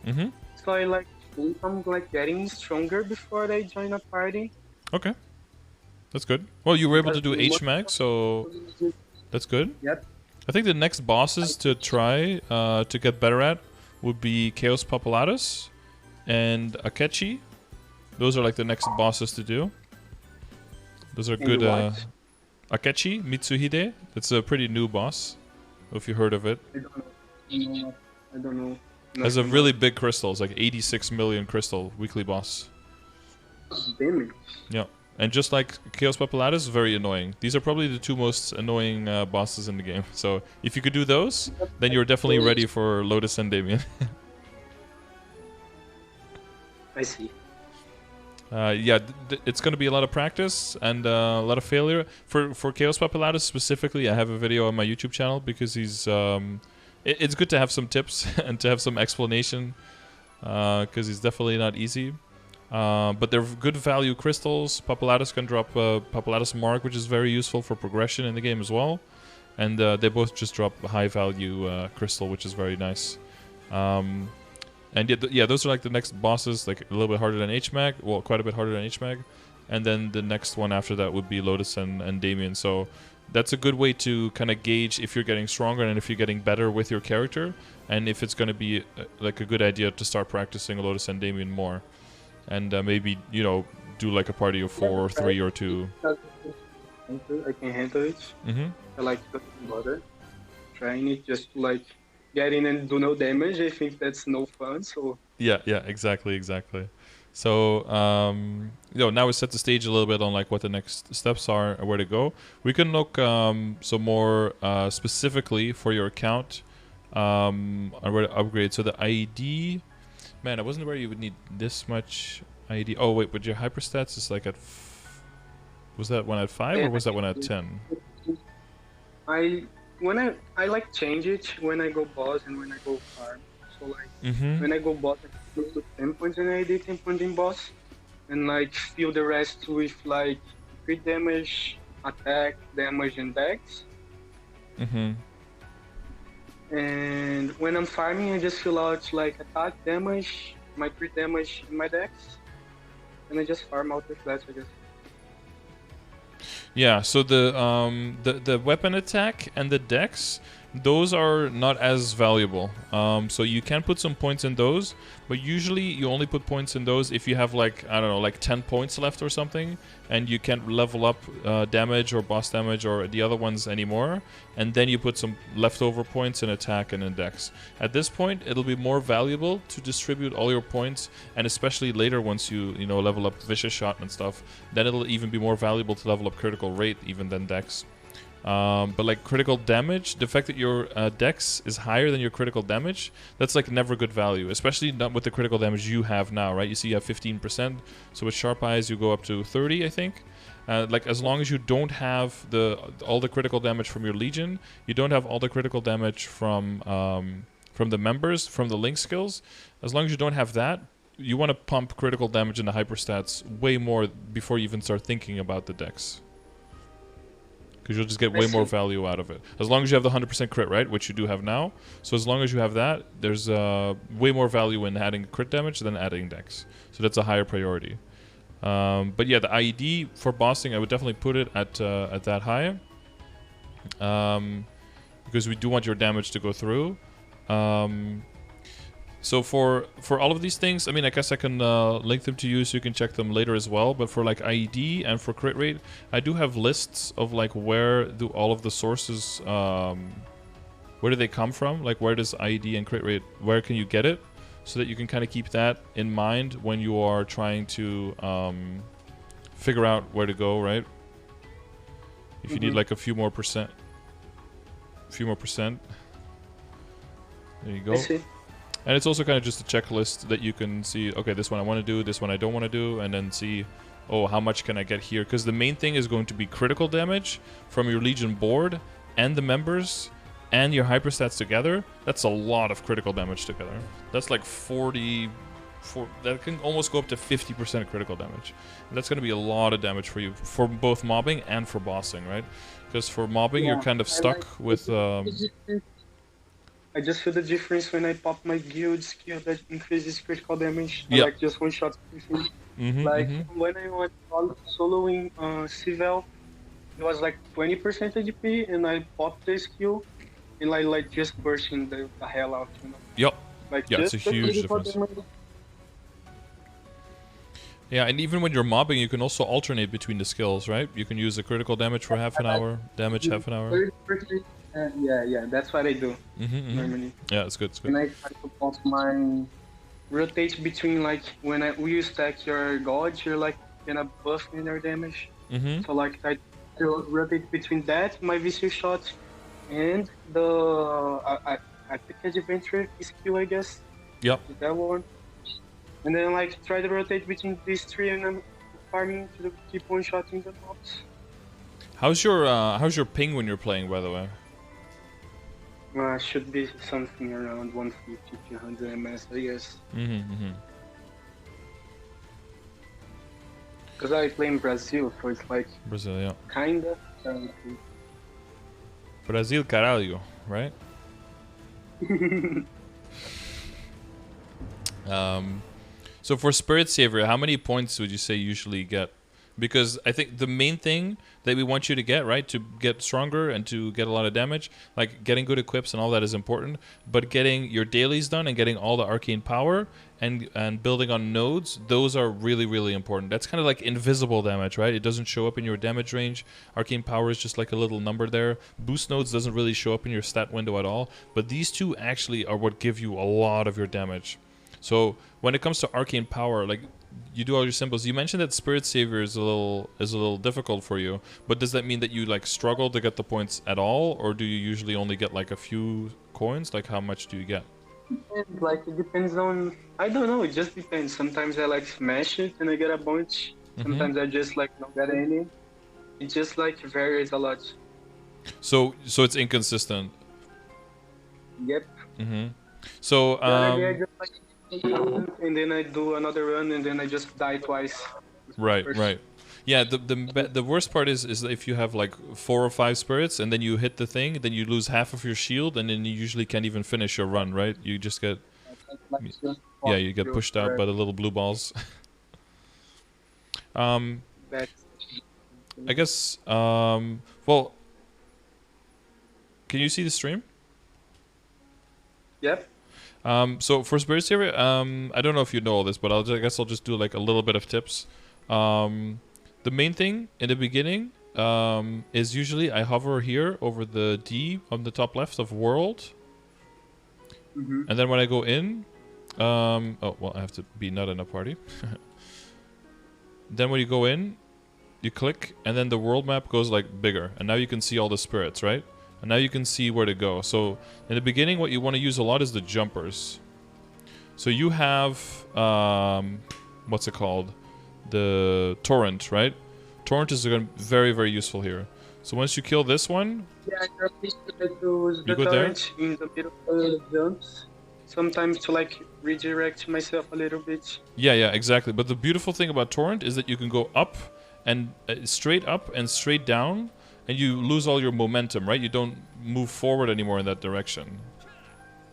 So I like think I'm like getting stronger before I join a party. Okay, that's good. Well, you were able to do HMAG, so that's good. Yep. I think the next bosses to try to get better at would be Chaos Papulatus and Akechi. Those are like the next bosses to do. Those are good. Akechi Mitsuhide. It's a pretty new boss. If you heard of it. I don't know. Has a really big crystal. It's like 86 million crystal weekly boss. Damage. Yeah. And just like Chaos Papulatus, very annoying. These are probably the two most annoying bosses in the game. So if you could do those, then you're definitely ready for Lotus and Damien. I see. It's going to be a lot of practice and a lot of failure. For Chaos Papulatus specifically, I have a video on my YouTube channel because he's... it's good to have some tips and to have some explanation because he's definitely not easy. But they're good value crystals. Papulatus can drop Papulatus Mark, which is very useful for progression in the game as well. And they both just drop a high value crystal, which is very nice. And those are like the next bosses, like a little bit harder than HMAG. Well, quite a bit harder than HMAG. And then the next one after that would be Lotus and Damien. So that's a good way to kind of gauge if you're getting stronger and if you're getting better with your character, and if it's going to be like a good idea to start practicing Lotus and Damien more, and maybe do like a party of 4 or 3 or 2. I can handle it. I like to bother trying it just to like get in and do no damage. I think that's no fun. So yeah, exactly. So now we set the stage a little bit on like what the next steps are and where to go. We can look some more specifically for your account on where to upgrade. So the ID, man, I wasn't aware you would need this much ID. Oh wait, but your hyperstats is like at was that one at 5 or was that one at 10? I like change it when I go boss and when I go farm. So like when I go boss, I go to 10 points in ID, 10 points in boss, and like fill the rest with like crit damage, attack, damage, and dex. And when I'm farming, I just fill out like attack, damage, my crit damage, and my dex, and I just farm out with that, I guess. Yeah, so the weapon attack and the dex, those are not as valuable. So you can put some points in those, but usually you only put points in those if you have like, I don't know, like 10 points left or something, and you can't level up damage or boss damage or the other ones anymore, and then you put some leftover points in attack and in dex. At this point, it'll be more valuable to distribute all your points, and especially later once you level up vicious shot and stuff, then it'll even be more valuable to level up critical rate even than dex. But like critical damage, the fact that your dex is higher than your critical damage, that's like never good value, especially not with the critical damage you have now, right? You see you have 15%, so with Sharp Eyes you go up to 30, I think. Like as long as you don't have all the critical damage from your Legion, you don't have all the critical damage from the members, from the Link skills, as long as you don't have that, you want to pump critical damage into hyperstats way more before you even start thinking about the dex. Because you'll just get way more value out of it. As long as you have the 100% crit, right? Which you do have now. So as long as you have that, there's way more value in adding crit damage than adding dex. So that's a higher priority. But yeah, the IED for bossing, I would definitely put it at that high. Because we do want your damage to go through. So for all of these things, I mean, I guess I can link them to you so you can check them later as well. But for like IED and for crit rate, I do have lists of like where do all of the sources, where do they come from? Like where does IED and crit rate, where can you get it? So that you can kind of keep that in mind when you are trying to figure out where to go, right? If you need like a few more percent. There you go. I see. And it's also kind of just a checklist that you can see, okay, this one I want to do, this one I don't want to do, and then see, oh, how much can I get here? Because the main thing is going to be critical damage from your Legion board and the members and your hyperstats together. That's a lot of critical damage together. That's like that can almost go up to 50% critical damage. And that's going to be a lot of damage for you, for both mobbing and for bossing, right? Because for mobbing, you're kind of stuck with... I just feel the difference when I pop my guild skill that increases critical damage. Yeah. Like just one shot. When I was soloing Civil, it was like 20% ADP, and I popped the skill, and I like just bursting the hell out. Yep. Like yeah, it's a huge difference. Yeah, and even when you're mobbing, you can also alternate between the skills, right? You can use the critical damage for half an hour, damage half an hour. Yeah, that's what I do normally. Yeah, it's good. And I try to pop my rotate between like when you stack your gods, you're like gonna buff in your damage. So like I rotate between that, my vicious shot, and the Epic Adventure skill, I guess. Yep. That one. And then like try to rotate between these three, and I'm farming to keep one shotting the mobs. How's your ping when you're playing, by the way? Should be something around 150 to 100 ms, I guess. Because I play in Brazil, so it's like Brazil, yeah. Kinda. Brazil caralho, right? So for Spirit Savior, how many points would you say you usually get Because I think the main thing that we want you to get, right, to get stronger and to get a lot of damage, like getting good equips and all that is important, but getting your dailies done and getting all the arcane power and building on nodes, those are really, really important. That's kind of like invisible damage, right? It doesn't show up in your damage range. Arcane power is just like a little number there. Boost nodes doesn't really show up in your stat window at all, but these two actually are what give you a lot of your damage. So when it comes to arcane power, like you do all your symbols. You mentioned that Spirit Savior is a little difficult for you, but does that mean that you like struggle to get the points at all, or do you usually only get like a few coins? Like how much do you get? Like it depends on, I don't know, it just depends. Sometimes I like smash it and I get a bunch. Sometimes I just like don't get any. It just like varies a lot. So it's inconsistent. Yep. So the other day I just like and then I do another run and then I just die twice. Right. Yeah, the worst part is if you have like 4 or 5 spirits and then you hit the thing, then you lose half of your shield and then you usually can't even finish your run, right? You just get you get pushed out by the little blue balls. I guess well, can you see the stream? Yep. So for Spirit Savior, I don't know if you know all this, but I guess I'll just do like a little bit of tips. The main thing in the beginning is usually I hover here over the D on the top left of World. And then when I go in, oh, well, I have to be not in a party. Then when you go in, you click, and then the world map goes like bigger. And now you can see all the spirits, right? And now you can see where to go. So in the beginning, what you want to use a lot is the jumpers. So you have, what's it called? The torrent, right? Torrent is very, very useful here. So once you kill this one, you go there in the middle of the jumps. Sometimes to like redirect myself a little bit. Yeah, exactly. But the beautiful thing about torrent is that you can go up and straight up and straight down, and you lose all your momentum, right? You don't move forward anymore in that direction.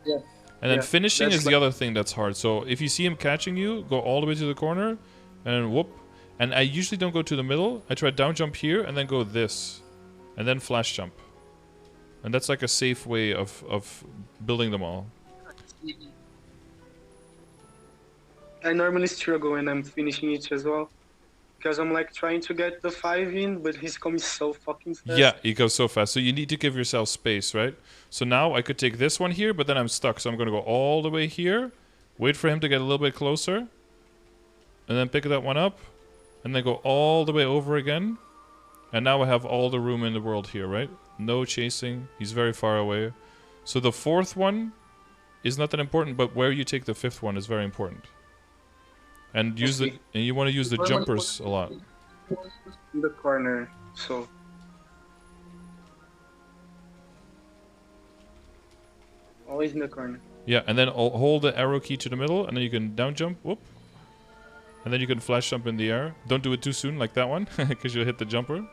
Yeah. And then finishing is the other thing that's hard. So if you see him catching you, go all the way to the corner, and whoop. And I usually don't go to the middle. I try down jump here, and then go this. And then flash jump. And that's like a safe way of building them all. I normally struggle when I'm finishing it as well. Because I'm like trying to get the 5 in, but he's coming so fucking fast. Yeah, he goes so fast. So you need to give yourself space, right? So now I could take this one here, but then I'm stuck. So I'm going to go all the way here, wait for him to get a little bit closer, and then pick that one up, and then go all the way over again. And now I have all the room in the world here, right? No chasing. He's very far away. So the 4th one is not that important, but where you take the 5th one is very important. And you want to use the jumpers a lot. In the corner, so always in the corner. Yeah, and then hold the arrow key to the middle, and then you can down jump. Whoop. And then you can flash jump in the air. Don't do it too soon, like that one, because you'll hit the jumper.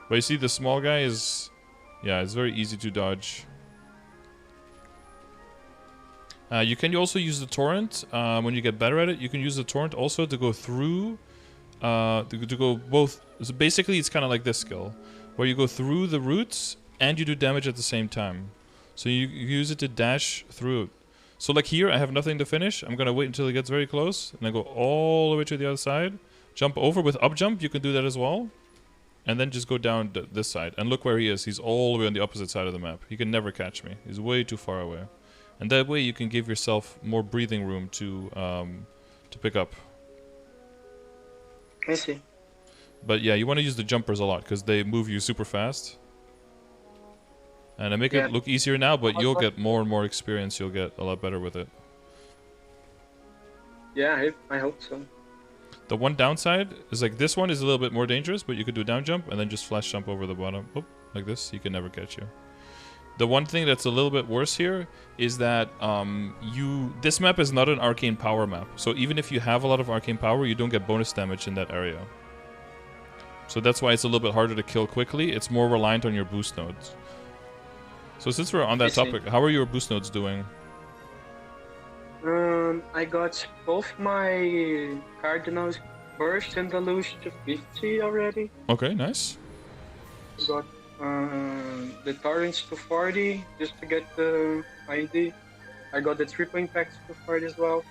But you see, the small guy is, yeah, it's very easy to dodge. You can also use the torrent when you get better at it. You can use the torrent also to go through, to go both. So basically, it's kind of like this skill, where you go through the roots and you do damage at the same time. So you use it to dash through it. So like here, I have nothing to finish. I'm gonna wait until it gets very close, and then go all the way to the other side. Jump over with up jump. You can do that as well, and then just go down this side. And look where he is. He's all the way on the opposite side of the map. He can never catch me. He's way too far away. And that way you can give yourself more breathing room to pick up. I see. But yeah, you want to use the jumpers a lot because they move you super fast. And they make it look easier now, but you'll get more and more experience. You'll get a lot better with it. Yeah, I hope so. The one downside is like this one is a little bit more dangerous, but you could do down jump and then just flash jump over the bottom. Oh, like this. He can never catch you. The one thing that's a little bit worse here is that this map is not an arcane power map. So even if you have a lot of arcane power, you don't get bonus damage in that area. So that's why it's a little bit harder to kill quickly. It's more reliant on your boost nodes. So since we're on that topic, how are your boost nodes doing? I got both my cardinals burst and deluge to 50 already. Okay, nice. Got the torrents to 40 just to get the ID. I got the triple impact to 40 as well.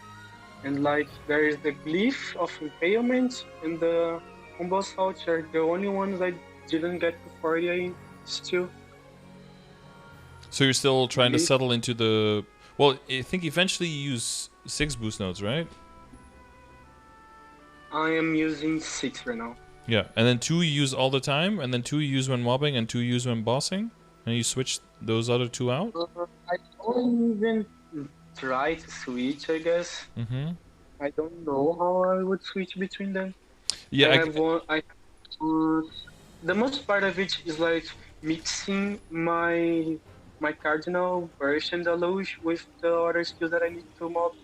And like there is the glyph of impalement and the combo assaults are the only ones I didn't get to 40 still. So you're still trying to settle into the... Well, I think eventually you use 6 boost nodes, right? I am using 6 right now. Yeah, and then 2 you use all the time, and then 2 you use when mobbing, and 2 you use when bossing? And you switch those other 2 out? I don't even try to switch, I guess. I don't know how I would switch between them. Yeah, the most part of it is like mixing my cardinal burst and deluge with the other skills that I need to mob.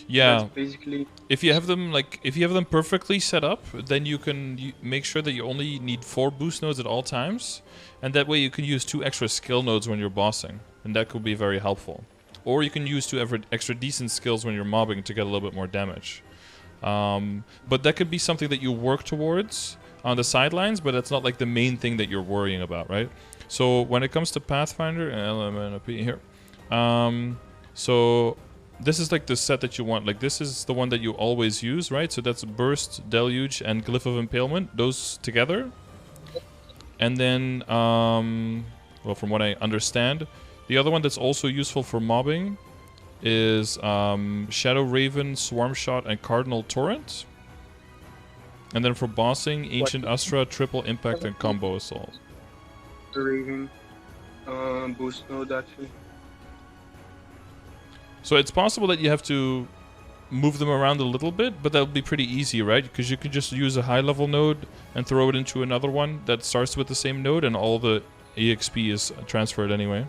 Yeah. That's basically. If you have them perfectly set up, then you can make sure that you only need 4 boost nodes at all times, and that way you can use 2 extra skill nodes when you're bossing, and that could be very helpful. Or you can use 2 extra decent skills when you're mobbing to get a little bit more damage. But that could be something that you work towards on the sidelines, but that's not like the main thing that you're worrying about, right? So when it comes to Pathfinder, and LMNP here, so this is like the set that you want. Like this is the one that you always use, right? So that's Burst, Deluge, and Glyph of Impalement, those together. And then, well, from what I understand, the other one that's also useful for mobbing is Shadow Raven, Swarm Shot, and Cardinal Torrent. And then for bossing, Ancient Astra, Triple Impact, and Combo Assault. Raven, boost node actually. So it's possible that you have to move them around a little bit, but that'll be pretty easy, right? Because you can just use a high-level node and throw it into another one that starts with the same node, and all the EXP is transferred anyway.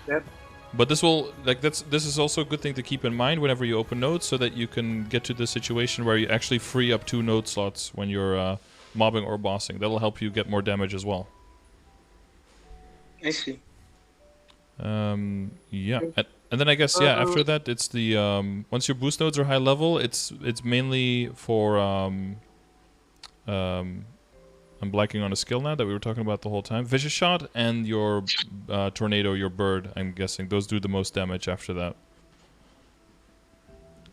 Yep. But this will, like, this is also a good thing to keep in mind whenever you open nodes, so that you can get to the situation where you actually free up 2 node slots when you're mobbing or bossing. That'll help you get more damage as well. I see. Yeah, and then I guess after that it's the once your boost nodes are high level, it's mainly for I'm blanking on a skill now that we were talking about the whole time. Vicious Shot and your Tornado, your bird. I'm guessing those do the most damage after that.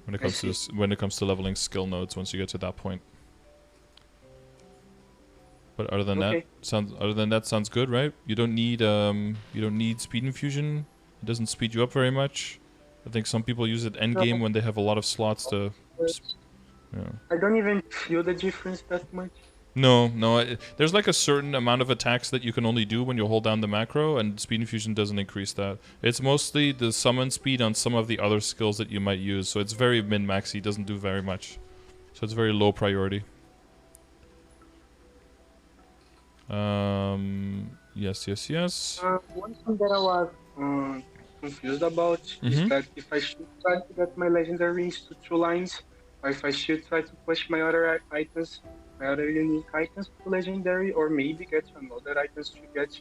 When it comes to leveling skill nodes, once you get to that point. But other than that, sounds good, right? You don't need speed infusion. It doesn't speed you up very much. I think some people use it end game when they have a lot of slots to. Yeah. I don't even feel the difference that much. No. There's like a certain amount of attacks that you can only do when you hold down the macro, and speed infusion doesn't increase that. It's mostly the summon speed on some of the other skills that you might use. So it's very min-maxy, doesn't do very much. So it's very low priority. Yes. One thing that I was confused about is that if I should try to get my legendary rings to 2 lines, or if I should try to push my other items, my other unique items to legendary, or maybe get another items to get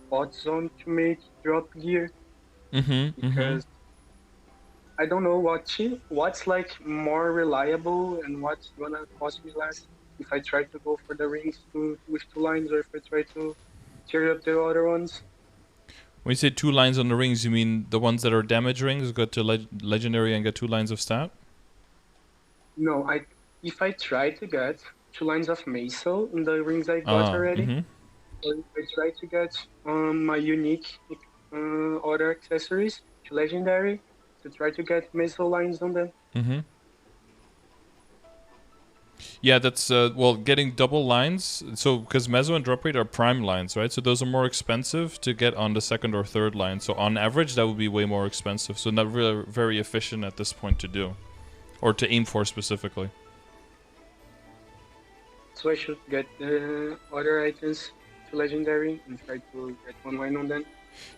bot zone to make drop gear. Because I don't know what's like more reliable and what's gonna cost me less if I try to go for the rings with 2 lines, or if I try to tear up the other ones. When you say 2 lines on the rings, you mean the ones that are damage rings, go to legendary and get 2 lines of stat? No, if I try to get 2 lines of Meso in the rings I got already, or if I try to get my unique other accessories to legendary, to try to get Meso lines on them. Yeah, that's well, getting double lines. So because Meso and drop rate are prime lines, right? So those are more expensive to get on the 2nd or 3rd line. So on average, that would be way more expensive. So not really very efficient at this point to do, or to aim for specifically. So I should get the other items to legendary and try to get 1 line on them.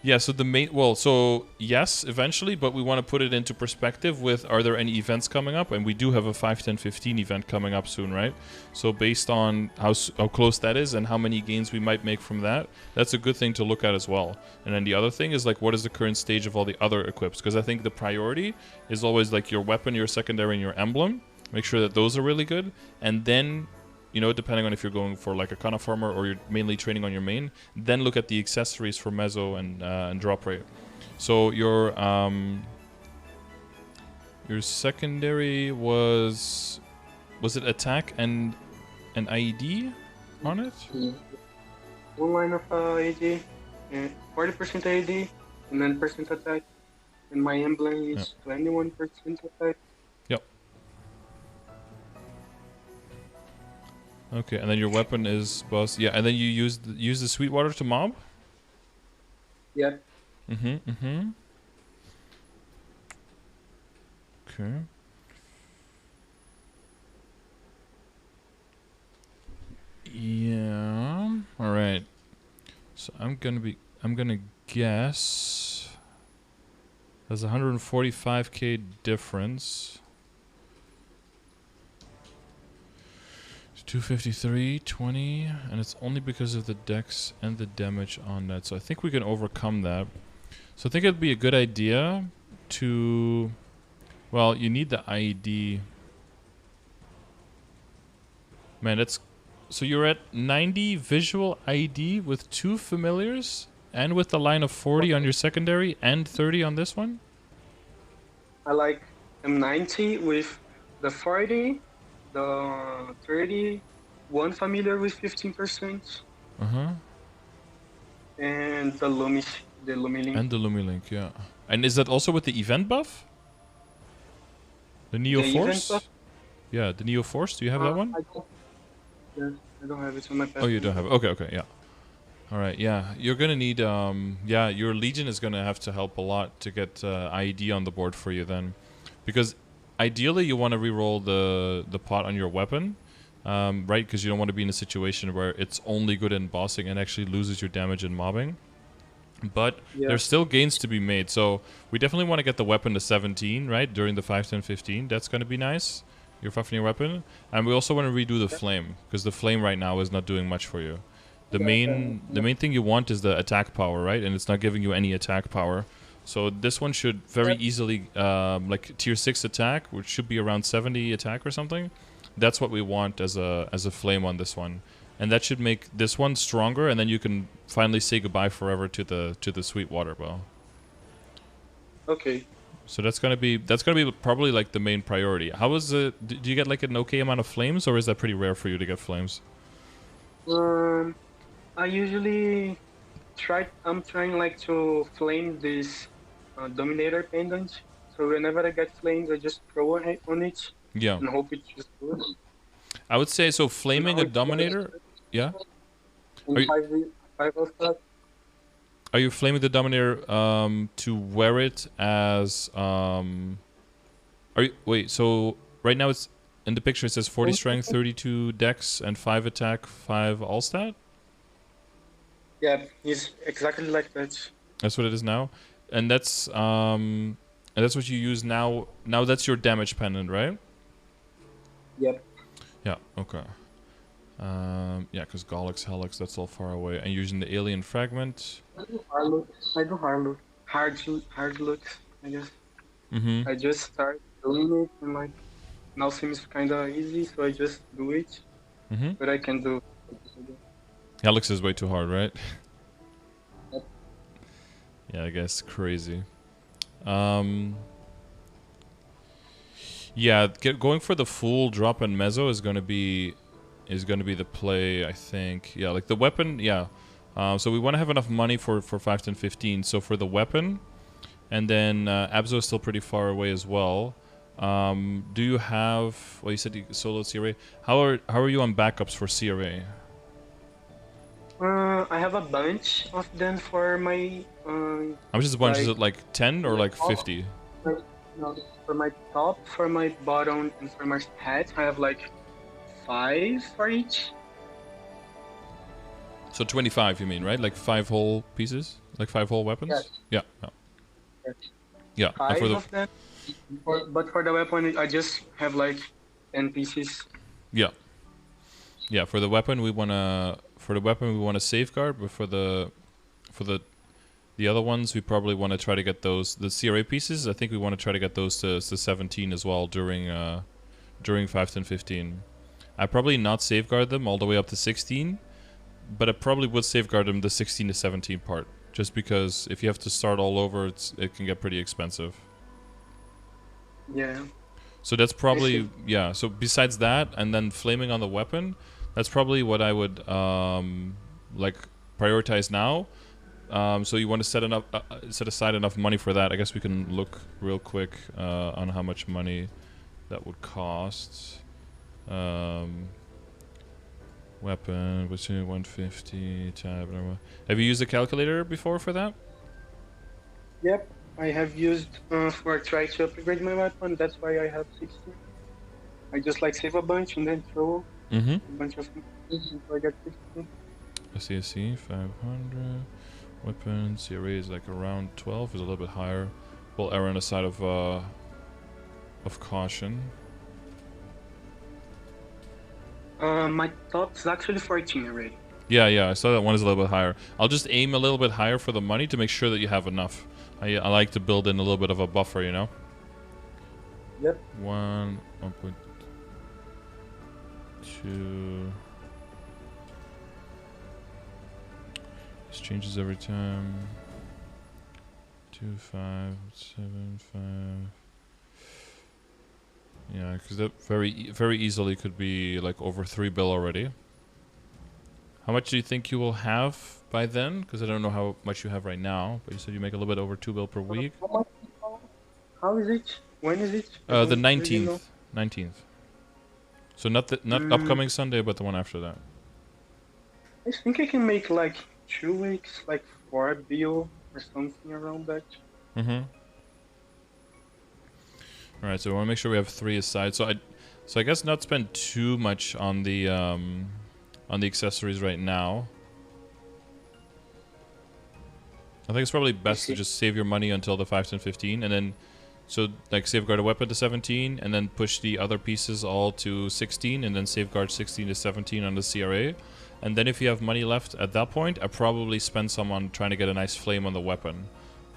Yeah, so the main... Well, so yes, eventually, but we want to put it into perspective with, are there any events coming up? And we do have a 5, 10, 15 event coming up soon, right? So based on how close that is and how many gains we might make from that, that's a good thing to look at as well. And then the other thing is, like, what is the current stage of all the other equips? Because I think the priority is always, like, your weapon, your secondary, and your emblem. Make sure that those are really good. And then... You know, depending on if you're going for like a Kana farmer or you're mainly training on your main, then look at the accessories for Meso and drop rate. So your secondary was it attack and an IED on it? One line of AD, 40% AD, and then percent attack, and my emblem is 21% attack. Yep. Okay, and then your weapon is boss. Yeah, and then you use the Sweetwater to mob? Yeah. Okay. Yeah. All right. So I'm gonna guess there's 145k difference. 253, 20, and it's only because of the dex and the damage on that. So I think we can overcome that. So I think it'd be a good idea to... Well, you need the IED. Man, that's... So you're at 90 visual IED with 2 familiars and with the line of 40 on your secondary and 30 on this one? I like M90 with the 40, the 30, one familiar with 15%. And the Lumilink. And the Lumilink, yeah. And is that also with the event buff? The Neo Force? Yeah, the Neo Force. Do you have that one? I don't have it on my Pathfinder. Oh, you don't have it. Okay, yeah. Alright, yeah. You're gonna need, yeah, your Legion is gonna have to help a lot to get IED on the board for you then. Because ideally you want to reroll the pot on your weapon, right? Because you don't want to be in a situation where it's only good in bossing and actually loses your damage in mobbing. But there's still gains to be made, so we definitely want to get the weapon to 17, right? During the 5, 10, 15. That's going to be nice. Your Fafnir weapon. And we also want to redo the flame, because the flame right now is not doing much for you. The main thing you want is the attack power, right? And it's not giving you any attack power. So this one should very easily, like tier 6 attack, which should be around 70 attack or something. That's what we want as a flame on this one. And that should make this one stronger, and then you can finally say goodbye forever to the Sweetwater bow. Okay. So that's gonna be probably like the main priority. How is it? Do you get like an okay amount of flames, or is that pretty rare for you to get flames? I usually I'm trying like to flame this Dominator pendant. So whenever I get flames, I just throw it on it. Yeah. And hope it just goes. I would say so. Flaming a Dominator. Yeah. Are you flaming the Dominator to wear it as wait, so right now it's in the picture it says 40 strength, 32 dex, and 5 attack, 5 all stat? Yeah, he's exactly like that. That's what it is now? And that's what you use now. Now that's your damage pendant, right? Yep. Yeah, okay. Yeah, because Gollix, Helix, that's all far away. And using the alien fragment. I do hard look. Hard looks, I guess. I just start doing it, and like now seems kind of easy, so I just do it. But I can do. Helix is way too hard, right? Yep. Yeah, I guess crazy. Yeah, going for the full drop in Meso is gonna be the play, I think. Yeah, like the weapon, yeah. So we want to have enough money for 5, 10, 15. So for the weapon, and then Abzo is still pretty far away as well. Do you have? Well, you said you solo CRA. How are you on backups for CRA? I have a bunch of them for my. How much is a bunch? Is it like 10 or like 50? No, for my top, for my bottom, and for my head, I have like 5 for each. So 25, you mean, right? Like 5 whole pieces? Like 5 whole weapons? Yes. Yeah. Yeah. Yes. Yeah. 5 of them. But for the weapon, I just have like 10 pieces. Yeah. Yeah. For the weapon, we wanna safeguard, but for the other ones, we probably want to try to get those the CRA pieces. I think we want to try to get those to 17 as well during 5, 10, 15. I probably not safeguard them all the way up to 16, but I probably would safeguard them the 16 to 17 part, just because if you have to start all over, it can get pretty expensive. Yeah. So that's probably, yeah, so besides that, and then flaming on the weapon, that's probably what I would like prioritize now. So you want to set aside enough money for that. I guess we can look real quick on how much money that would cost. Weapon, which is 150, tab, have you used a calculator before for that? Yep, I have used for try to upgrade my weapon. That's why I have 60. I just like save a bunch and then throw a bunch of things until I get 60. I see, 500. Weapon, CRA is like around 12, is a little bit higher. We'll err on the side of caution. My top is actually 14 already. Yeah, I saw that one is a little bit higher. I'll just aim a little bit higher for the money to make sure that you have enough. I like to build in a little bit of a buffer, you know? Yep. 1.2. This changes every time. 2, 5, 7, 5. Yeah, because that very easily could be like over 3 bill already. How much do you think you will have by then? Because I don't know how much you have right now, but you said you make a little bit over 2 bill per week. How is it? When is it? The 19th. 19th. So not upcoming Sunday, but the one after that. I think I can make like 2 weeks, like 4 bill or something around that. Alright, so we want to make sure we have 3 aside. So I guess not spend too much on the accessories right now. I think it's probably best to just save your money until the 5, 10, 15, and then so like safeguard a weapon to 17, and then push the other pieces all to 16, and then safeguard 16 to 17 on the CRA. And then if you have money left at that point, I probably spend some on trying to get a nice flame on the weapon.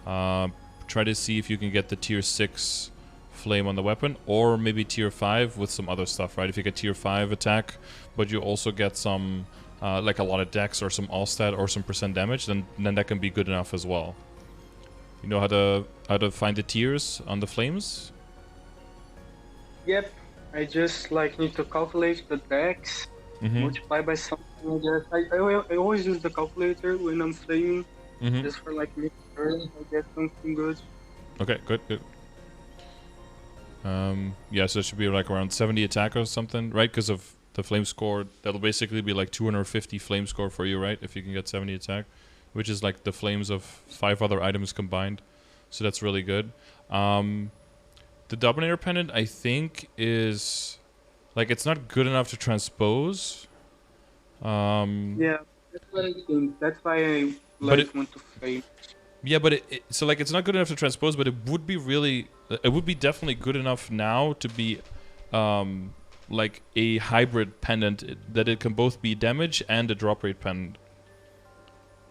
Try to see if you can get the tier 6 flame on the weapon, or maybe tier 5 with some other stuff, right? If you get tier 5 attack, but you also get some like a lot of dex or some all stat or some % damage, then that can be good enough as well. You know how to find the tiers on the flames? Yep, I just like need to calculate the dex, multiply by something. I always use the calculator when I'm flaming, just for like make sure I get something good. Okay, good. Yeah, so it should be like around 70 attack or something, right? Because of the flame score, that'll basically be like 250 flame score for you, right? If you can get 70 attack, which is like the flames of 5 other items combined. So that's really good. The Dominator Pendant, I think, is like it's not good enough to transpose. Yeah, that's what I think. That's why I want to flame. Yeah, but so like it's not good enough to transpose, but it would be definitely good enough now to be like a hybrid pendant that it can both be damage and a drop rate pendant.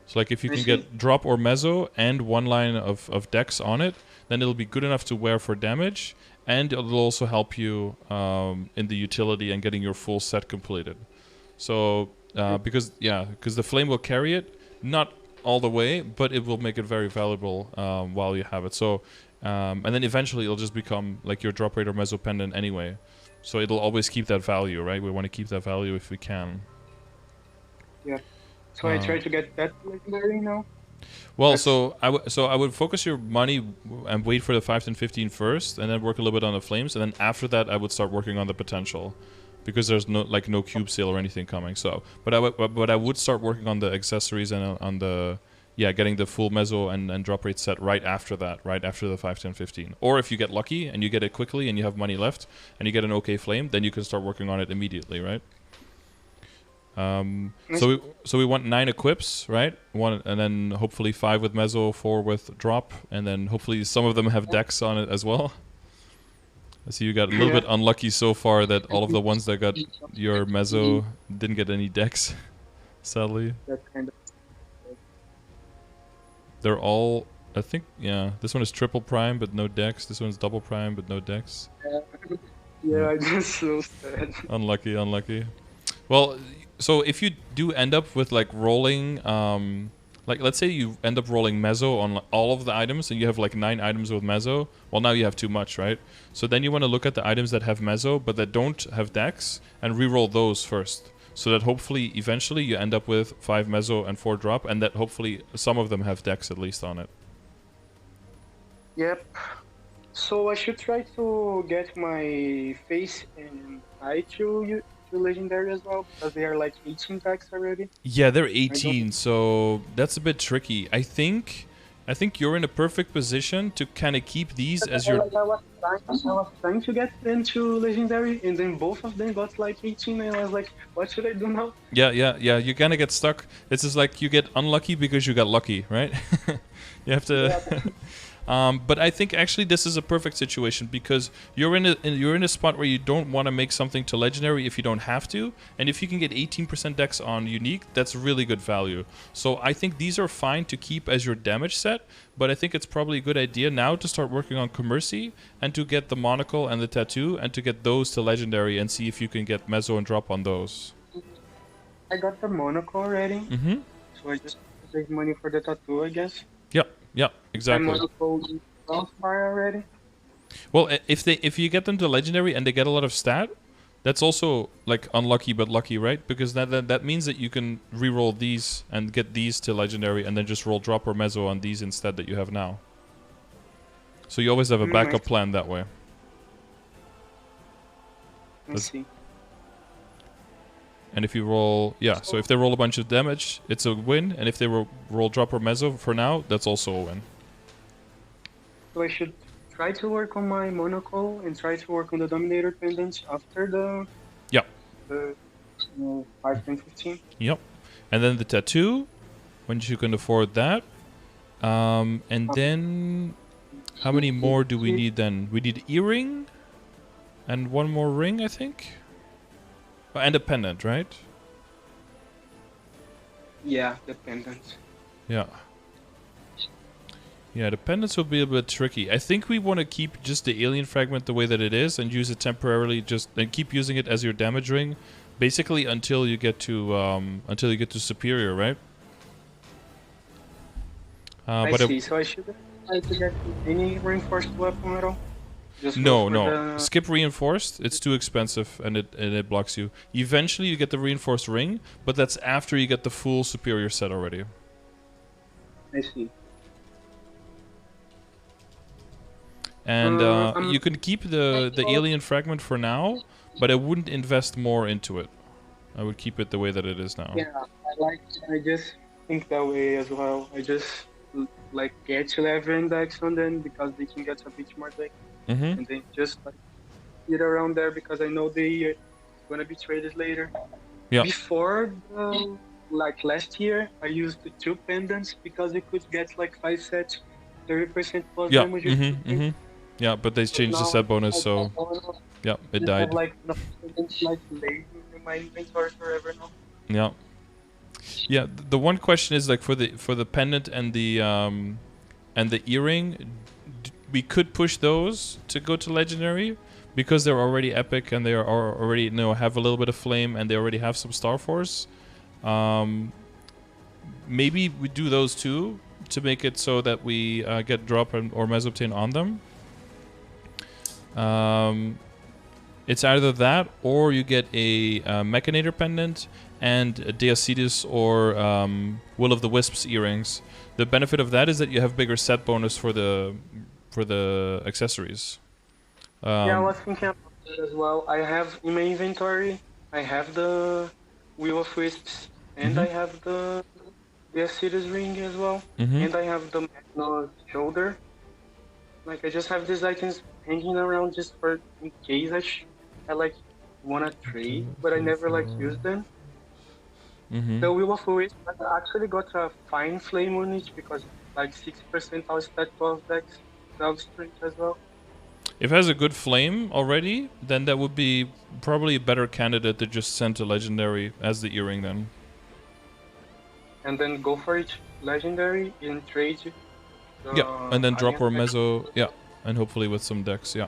So like if you can get drop or meso and 1 line of dex on it, then it'll be good enough to wear for damage, and it'll also help you in the utility and getting your full set completed. So because the flame will carry it, not all the way, but it will make it very valuable while you have it. So and then eventually it'll just become like your drop rate or meso pendant anyway. So it'll always keep that value, right? We want to keep that value if we can. Yeah. So I try to get that legendary now. Well, so I would focus your money and wait for the 5, 10, 15 first, and then work a little bit on the flames, and then after that I would start working on the potential, because there's no cube sale or anything coming. So, but I would start working on the accessories and on the getting the full meso and drop rate set right after that, right after the 5, 10, 15. Or if you get lucky and you get it quickly and you have money left and you get an okay flame, then you can start working on it immediately, right? So we want 9 equips, right? One, and then hopefully 5 with Meso, 4 with drop, and then hopefully some of them have decks on it as well. I see you got a little bit unlucky so far that all of the ones that got your Meso didn't get any decks, sadly. That's kind of. They're all, I think, yeah. This one is triple prime but no decks. This one's double prime but no decks. Yeah, I just so sad. Unlucky, unlucky. Well, so if you do end up with like rolling, like let's say you end up rolling Meso on all of the items and you have like 9 items with Meso, well now you have too much, right? So then you want to look at the items that have Meso but that don't have decks and re-roll those first. So that hopefully eventually you end up with 5 Meso and 4 drop, and that hopefully some of them have decks at least on it. Yep. So I should try to get my face and eye to legendary as well, because they are like 18 decks already. Yeah, they're 18, so that's a bit tricky. I think you're in a perfect position to kind of keep these as your... I was trying to get them to legendary, and then both of them got like 18, and I was like, what should I do now? Yeah, you kind of get stuck. This is like you get unlucky because you got lucky, right? You have to... Yeah. But I think actually this is a perfect situation because you're in a spot where you don't want to make something to legendary if you don't have to, and if you can get 18% decks on unique, that's really good value. So I think these are fine to keep as your damage set, but I think it's probably a good idea now to start working on Commercy and to get the monocle and the tattoo and to get those to legendary and see if you can get Meso and drop on those. I got the monocle already, so I just save money for the tattoo, I guess. Yeah, exactly. Already. Well, if you get them to legendary and they get a lot of stat, that's also like unlucky but lucky, right? Because that means that you can re-roll these and get these to legendary and then just roll drop or Meso on these instead that you have now. So you always have a backup plan that way. I see. And if you roll, yeah, so if they roll a bunch of damage, it's a win. And if they roll drop or Meso for now, that's also a win. So I should try to work on my monocle and try to work on the Dominator pendant after the... Yeah. The 5, 10, 15. Yep. And then the tattoo, when you can afford that. And then, how many more do we need then? We need earring and 1 more ring, I think. And a pendant, right? Yeah, the pendant. Yeah. Yeah, the pendants will be a bit tricky. I think we want to keep just the alien fragment the way that it is and use it temporarily, and keep using it as your damage ring, basically until you get to superior, right? I see. So I shouldn't try to get any reinforced weapon at all. No. Skip reinforced. It's too expensive and it blocks you. Eventually you get the reinforced ring, but that's after you get the full superior set already. I see. And you can keep the alien fragment for now, but I wouldn't invest more into it. I would keep it the way that it is now. Yeah, I just think that way as well. I just like get 11 decks on them because they can get a bit more deck. And then just like get around there because I know they gonna be traded later. Yeah. Before like last year, I used the 2 pendants because you could get like 5 sets, 30% plus damage. Yeah, but they changed the set bonus, so yeah, it died. Have, like the pendants like laid in my inventory forever now. Yeah. Yeah. The one question is like for the pendant and the earring. We could push those to go to legendary because they're already epic and they are already have a little bit of flame and they already have some Star Force. Maybe we do those two to make it so that we get drop or Mesoptane on them. It's either that or you get a Mechanator pendant and a Deacides or Will of the Wisps earrings. The benefit of that is that you have bigger set bonus for the accessories. Yeah, I was thinking about that as well. I have in my inventory, I have the Wheel of Wisps, and I have the Acides ring as well, and I have the Magnus shoulder. Like I just have these items hanging around just for in case I like wanna trade, but I never like use them. The Will of Wisp actually got a fine flame on it because like 60% all stat 12 dex, 12 strength as well. If it has a good flame already, then that would be probably a better candidate to just send to legendary as the earring then. And then go for it legendary in trade. Yeah, and then drop our Meso, yeah, and hopefully with some decks, yeah.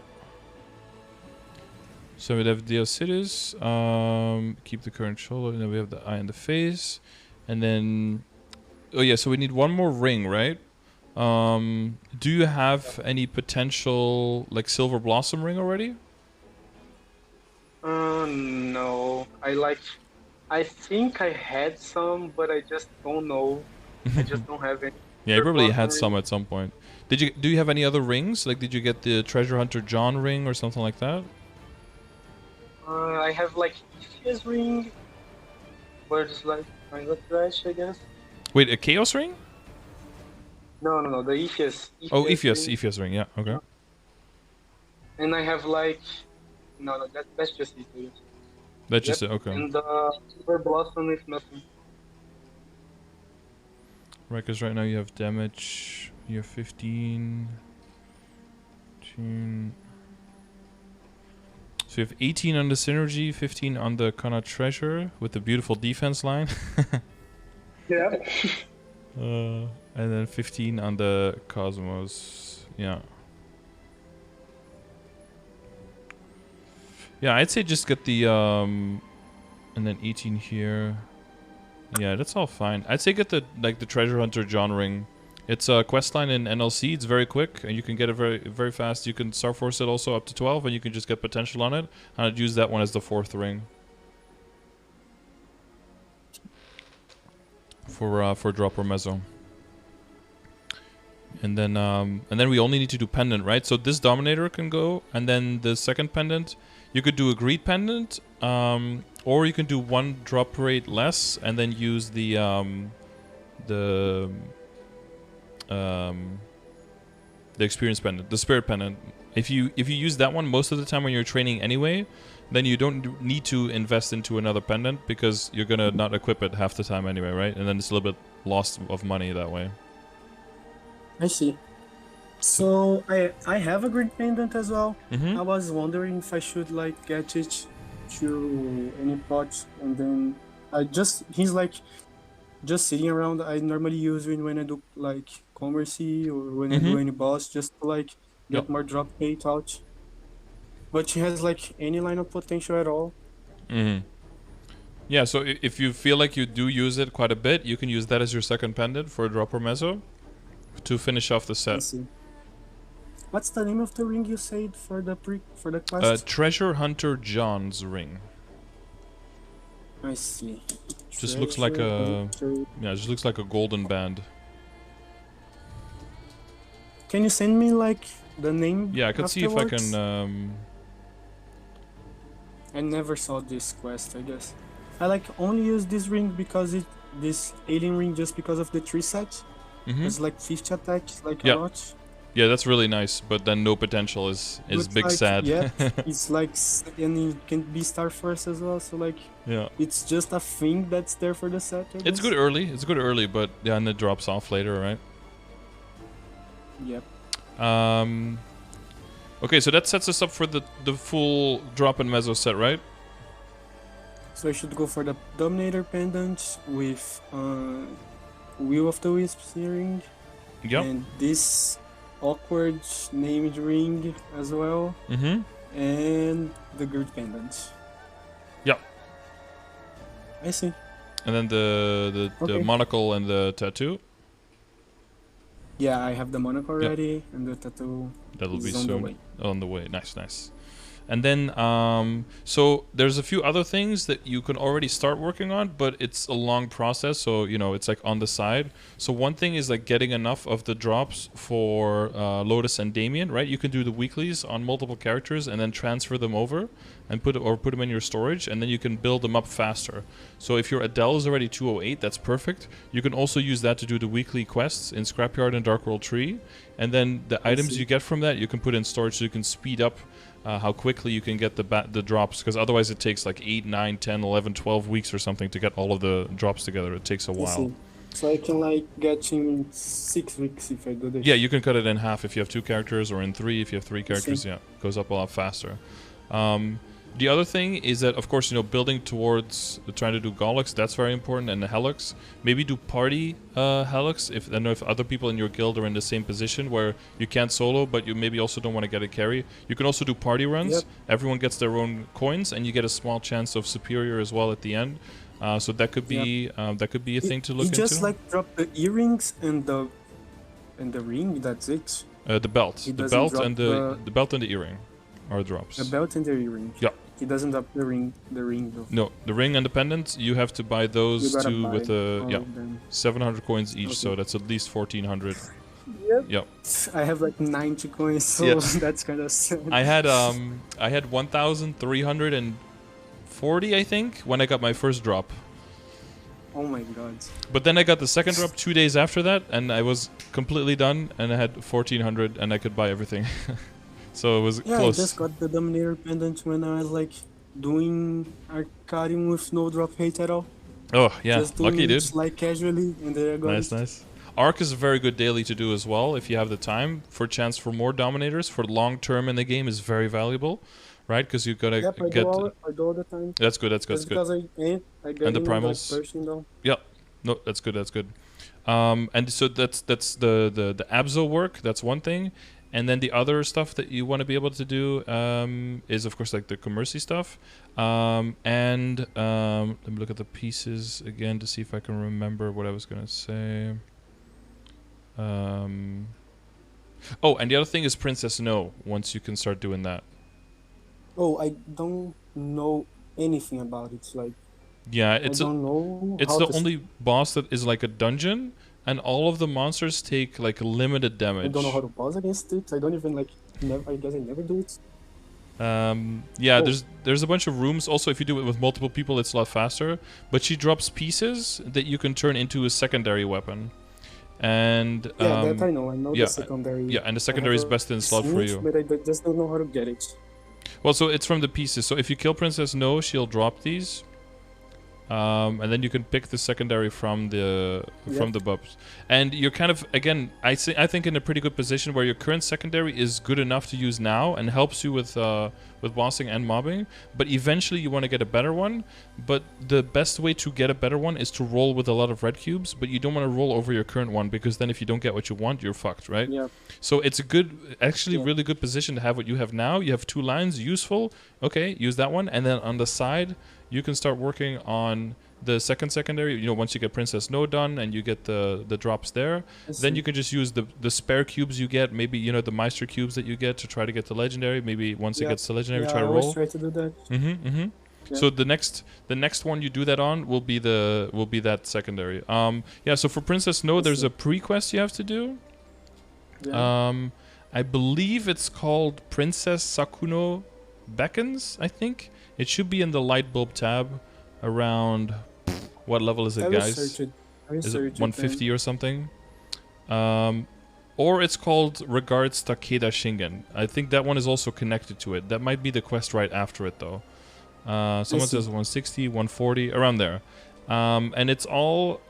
So we have Deocitus, keep the current shoulder, and then we have the eye and the face. And then, oh yeah, so we need one more ring, right? Do you have any potential, like, Silver Blossom ring already? No. I think I had some, but I just don't know. I just don't have any. Yeah, you probably had some at some point. Do you have any other rings? Like, did you get the Treasure Hunter John ring or something like that? I have like Iphia's ring, but it's like kind of trash, I guess. Wait, a Chaos ring? No, the Iphia's. Oh, Iphia's ring, yeah, okay. And I have like, no, that's just Iphia's. That's just it, okay. And the Silver Blossom is nothing. Right, because right now you have damage, you have 15, 18. So you have 18 on the Synergy, 15 on the Kana Treasure with the beautiful defense line. Yeah. And then 15 on the Cosmos, yeah. Yeah, I'd say just get the, and then 18 here. Yeah, that's all fine. I'd say get the Treasure Hunter John ring. It's a quest line in NLC. It's very quick, and you can get it very fast. You can Star Force it also up to 12, and you can just get potential on it. And I'd use that one as the 4th ring for Dropper Meso. And then we only need to do pendant, right? So this Dominator can go, and then the second pendant, you could do a Greed pendant, or you can do 1 drop rate less, and then use the experience pendant, the spirit pendant. If you use that one most of the time when you're training anyway, then you don't need to invest into another pendant because you're gonna not equip it half the time anyway, right? And then it's a little bit lost of money that way. I see. So I have a green pendant as well. I was wondering if I should like get it to any pot, and then he's like just sitting around. I normally use it when I do like commerce or when I do any boss, just to like get more drop rate out. But she has like any line of potential at all. Yeah, so if you feel like you do use it quite a bit, you can use that as your second pendant for a dropper Meso to finish off the set. I see. What's the name of the ring you said for the quest? Treasure Hunter John's ring. I see. Just looks like a just looks like a golden band. Can you send me like the name? Yeah, I can see if I can. I never saw this quest, I guess. I like only use this ring because this alien ring just because of the 3 set. It's like 50 attack, like a lot. Yeah, that's really nice, but then no potential is big like, sad. Yeah, it's like, and it can be Star Force as well, so like, it's just a thing that's there for the set. It's good early, but yeah, and it drops off later, right? Yep. Okay, so that sets us up for the full drop and Meso set, right? So I should go for the Dominator pendant with Will of the Wisps ring. Yep. And this awkward named ring as well. And the Grid pendant. Yep. I see. And then the monocle and the tattoo. Yeah, I have the monocle already, and the tattoo that'll be on soon. the way. On the way. Nice. And then, so there's a few other things that you can already start working on, but it's a long process. So, you know, it's like on the side. So one thing is like getting enough of the drops for Lotus and Damien, right? You can do the weeklies on multiple characters and then transfer them over and put them in your storage, and then you can build them up faster. So if your Adele is already 208, that's perfect. You can also use that to do the weekly quests in Scrapyard and Dark World Tree. And then the items you get from that, you can put in storage so you can speed up how quickly you can get the drops, because otherwise it takes like 8, 9, 10, 11, 12 weeks or something to get all of the drops together. It takes a while. So I can like get in 6 weeks if I do this. Yeah, you can cut it in half if you have 2 characters, or in 3 if you have 3 characters. Yeah, it goes up a lot faster. The other thing is that, of course, building towards trying to do Gollux, that's very important, and the Helix. Maybe do party Helix I don't know if other people in your guild are in the same position where you can't solo, but you maybe also don't want to get a carry. You can also do party runs. Yep. Everyone gets their own coins, and you get a small chance of superior as well at the end. So that could be a thing to look into. You just like drop the earrings and the ring. That's it. The belt, the belt and the earring are drops. The belt and the earring. Yeah. He doesn't drop the ring though. No, the ring and the pendant, you have to buy those two with 700 coins each, so that's at least 1400. Yep. I have like 90 coins, so that's kind of sad. I had 1340, I think, when I got my first drop. Oh my god. But then I got the second drop 2 days after that, and I was completely done, and I had 1400, and I could buy everything. So it was close. I just got the Dominator pendant when I was like doing Arcane with no drop hate at all. Oh yeah, just doing lucky dude. Like casually, and there I go. Nice. Arc is a very good daily to do as well if you have the time. For chance for more Dominators for long term in the game is very valuable, right? Because you gotta get. I do all the time. That's good. That's just good. Because I get and the primals. Like, yeah. No, that's good. That's good. And so that's the Abzo work. That's one thing. And then the other stuff that you want to be able to do is, of course, like the Commercy stuff. Let me look at the pieces again to see if I can remember what I was going to say. Oh, and the other thing is Princess No, once you can start doing that. Oh, I don't know anything about it. Like, yeah, I don't know. It's the only boss that is like a dungeon. And all of the monsters take like limited damage. I don't know how to pause against it. I don't even like. I guess I never do it. There's a bunch of rooms. Also, if you do it with multiple people, it's a lot faster. But she drops pieces that you can turn into a secondary weapon. And that I know. I know the secondary. Yeah, and the secondary is best in slot for you. But I just don't know how to get it. Well, so it's from the pieces. So if you kill Princess No, she'll drop these. And then you can pick the secondary from the buffs, and you're kind of again. I think in a pretty good position where your current secondary is good enough to use now and helps you with bossing and mobbing. But eventually you want to get a better one. But the best way to get a better one is to roll with a lot of red cubes. But you don't want to roll over your current one because then if you don't get what you want, you're fucked, right? Yeah. So it's a good, actually really good position to have what you have now. You have 2 lines, useful. Okay, use that one, and then on the side. You can start working on the secondary. Once you get Princess No done and you get the drops there, then you can just use the spare cubes you get. Maybe the Meister cubes that you get to try to get the legendary. Maybe once it gets the legendary, try to roll. I always try to do that. Yeah. So the next one you do that on will be that secondary. So for Princess No, there's a pre-quest you have to do. Yeah. I believe it's called Princess Sakuno Beckons, I think. It should be in the light bulb tab around, what level is it, guys? Is it 150 or something? Or it's called Regards Takeda Shingen. I think that one is also connected to it. That might be the quest right after it, though. Someone says 160, 140, around there. And it's all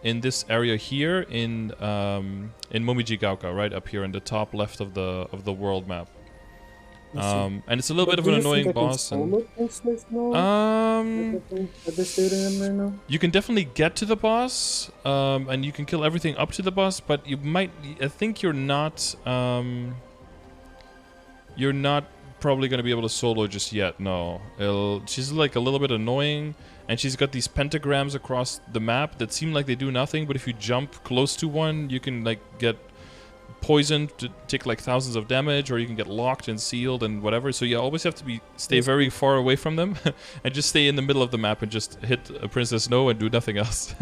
in this area here in Momijigaoka, right up here in the top left of the world map. And it's a little bit of an annoying boss. You can definitely get to the boss, and you can kill everything up to the boss, but I think you're not probably going to be able to solo just yet. No, she's like a little bit annoying, and she's got these pentagrams across the map that seem like they do nothing, but if you jump close to one, you can like get poisoned to take like thousands of damage, or you can get locked and sealed and whatever. So you always have to stay very far away from them and just stay in the middle of the map and just hit a Princess No and do nothing else.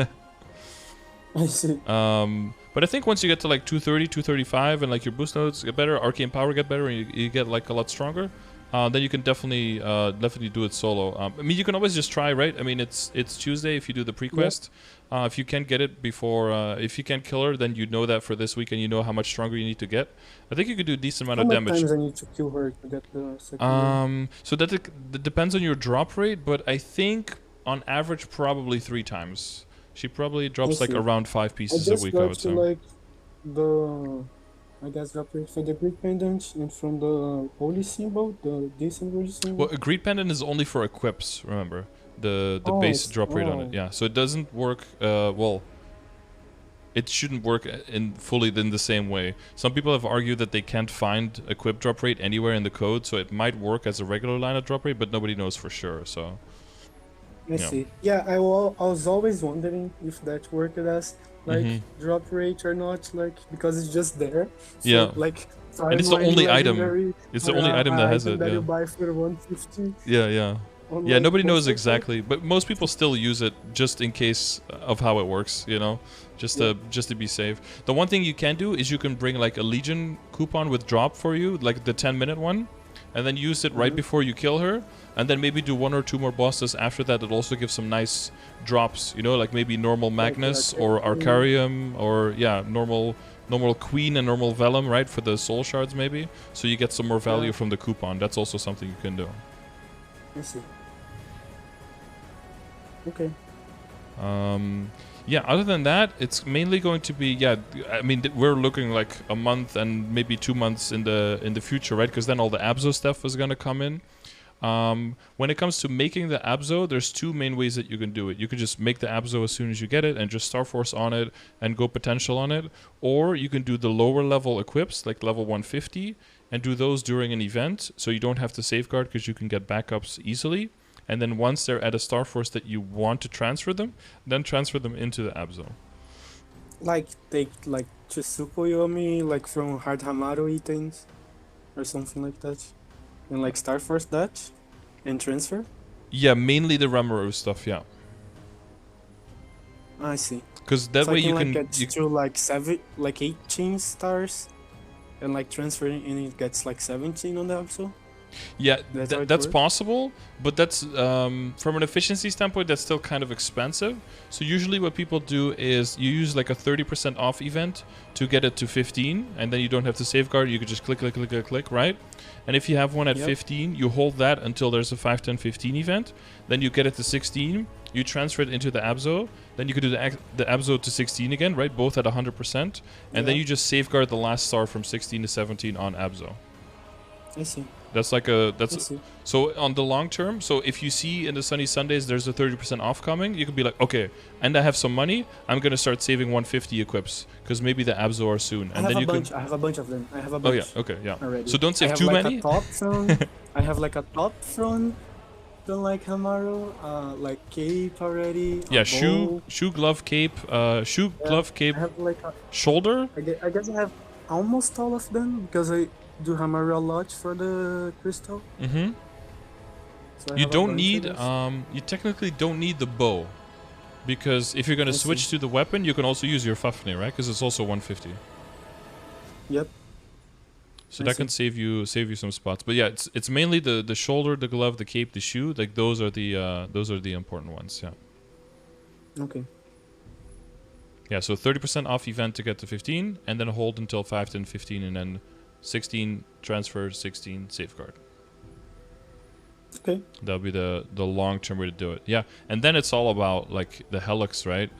I see. But I think once you get to like 230, 235 and like your boost nodes get better, arcane power get better, and you get like a lot stronger, then you can definitely do it solo. I mean, you can always just try, right? I mean, it's Tuesday if you do the pre-quest. If you can't get it before, if you can't kill her, then you know that for this week and you know how much stronger you need to get. I think you could do a decent amount of damage. How many times I need to kill her to get the second So that depends on your drop rate, but I think on average probably 3 times. She probably drops like around 5 pieces a week, I would say. Like the, I guess, drop rate for the Greed Pendant and from the Holy Symbol, the decent symbol. Well, a Greed Pendant is only for equips, remember. The base drop rate on it, yeah. So it doesn't work, well, it shouldn't work fully in the same way. Some people have argued that they can't find equip drop rate anywhere in the code, so it might work as a regular line of drop rate, but nobody knows for sure, so... I see. Yeah, I was always wondering if that worked as like drop rate or not, like because it's just there. So, yeah. Like, and it's the only item. It's the only item that has it. That you buy for 150. Yeah, yeah. Yeah, nobody knows exactly, but most people still use it just in case of how it works, you know, just to be safe. The one thing you can do is you can bring like a Legion coupon with drop for you, like the 10-minute one, and then use it right before you kill her, and then maybe do 1 or 2 more bosses after that. It also gives some nice drops, you know, like maybe normal Magnus or Arcarium or normal Queen and normal Vellum, right, for the soul shards maybe. So you get some more value from the coupon. That's also something you can do. I see. Okay. Yeah, other than that, it's mainly going to be, I mean, we're looking like a month and maybe 2 months in the future, right? Because then all the Abzo stuff is going to come in. When it comes to making the Abzo, there's 2 main ways that you can do it. You can just make the Abzo as soon as you get it and just Star Force on it and go potential on it. Or you can do the lower level equips, like level 150, and do those during an event, so you don't have to safeguard because you can get backups easily. And then once they're at a Star Force that you want to transfer them, then transfer them into the Abzo. Like take like Chisuko Yomi, like from Hard Hamaru items or something like that. And like Star Force that and transfer? Yeah, mainly the Ramaru stuff, yeah. I see. Because that way you can get to like 18 stars and like transferring and it gets like 17 on the Abzo. Yeah, that's possible, but that's from an efficiency standpoint, that's still kind of expensive. So usually what people do is you use like a 30% off event to get it to 15, and then you don't have to safeguard. You could just click, right? And if you have one at 15, you hold that until there's a 5, 10, 15 event. Then you get it to 16, you transfer it into the Abzo. Then you could do the Abzo to 16 again, right? Both at 100%. And then you just safeguard the last star from 16 to 17 on Abzo. I see. That's like so on the long term. So if you see in the Sunny Sundays there's a 30% off coming, you could be like, okay, and I have some money, I'm gonna start saving 150 equips because maybe the Abzo are soon. And then I have a bunch of them. Oh yeah, okay, yeah. Already. So don't save too many. I have like a top from like Hamaru, like cape already. Yeah, shoe, glove, cape, glove, cape. I have like a shoulder. I guess I have almost all of them because I do Hamaru a lot for the crystal. So you don't need you technically don't need the bow, because if you're gonna switch to the weapon, you can also use your Fafnir, right? Because it's also 150. Yep. So that can save you some spots. But yeah, it's mainly the shoulder, the glove, the cape, the shoe. Like those are the important ones. Yeah. Okay. Yeah. So 30% off event to get to 15, and then hold until 5, 10, 15, and then 16 transfer, 16 safeguard. Okay. That'll be the long-term way to do it. Yeah, and then it's all about like the Helix, right?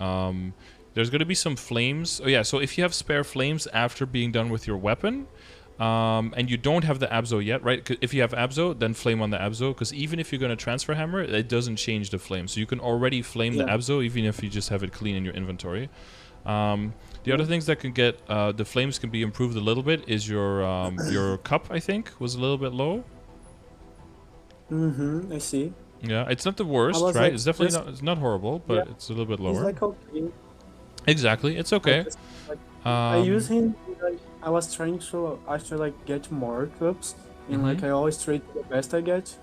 There's going to be some flames. Oh yeah, so if you have spare flames after being done with your weapon, and you don't have the Abzo yet, right? If you have Abzo, then flame on the Abzo, because even if you're going to transfer hammer, it doesn't change the flame. So you can already flame the Abzo even if you just have it clean in your inventory. The other things that can get the flames can be improved a little bit is your cup, I think, was a little bit low. I see. Yeah, it's not the worst, right? Like, it's definitely not horrible, but it's a little bit lower. It's like okay. Exactly, it's okay. I use him. Like, I was trying to actually like get more cups, and like I always trade the best I get.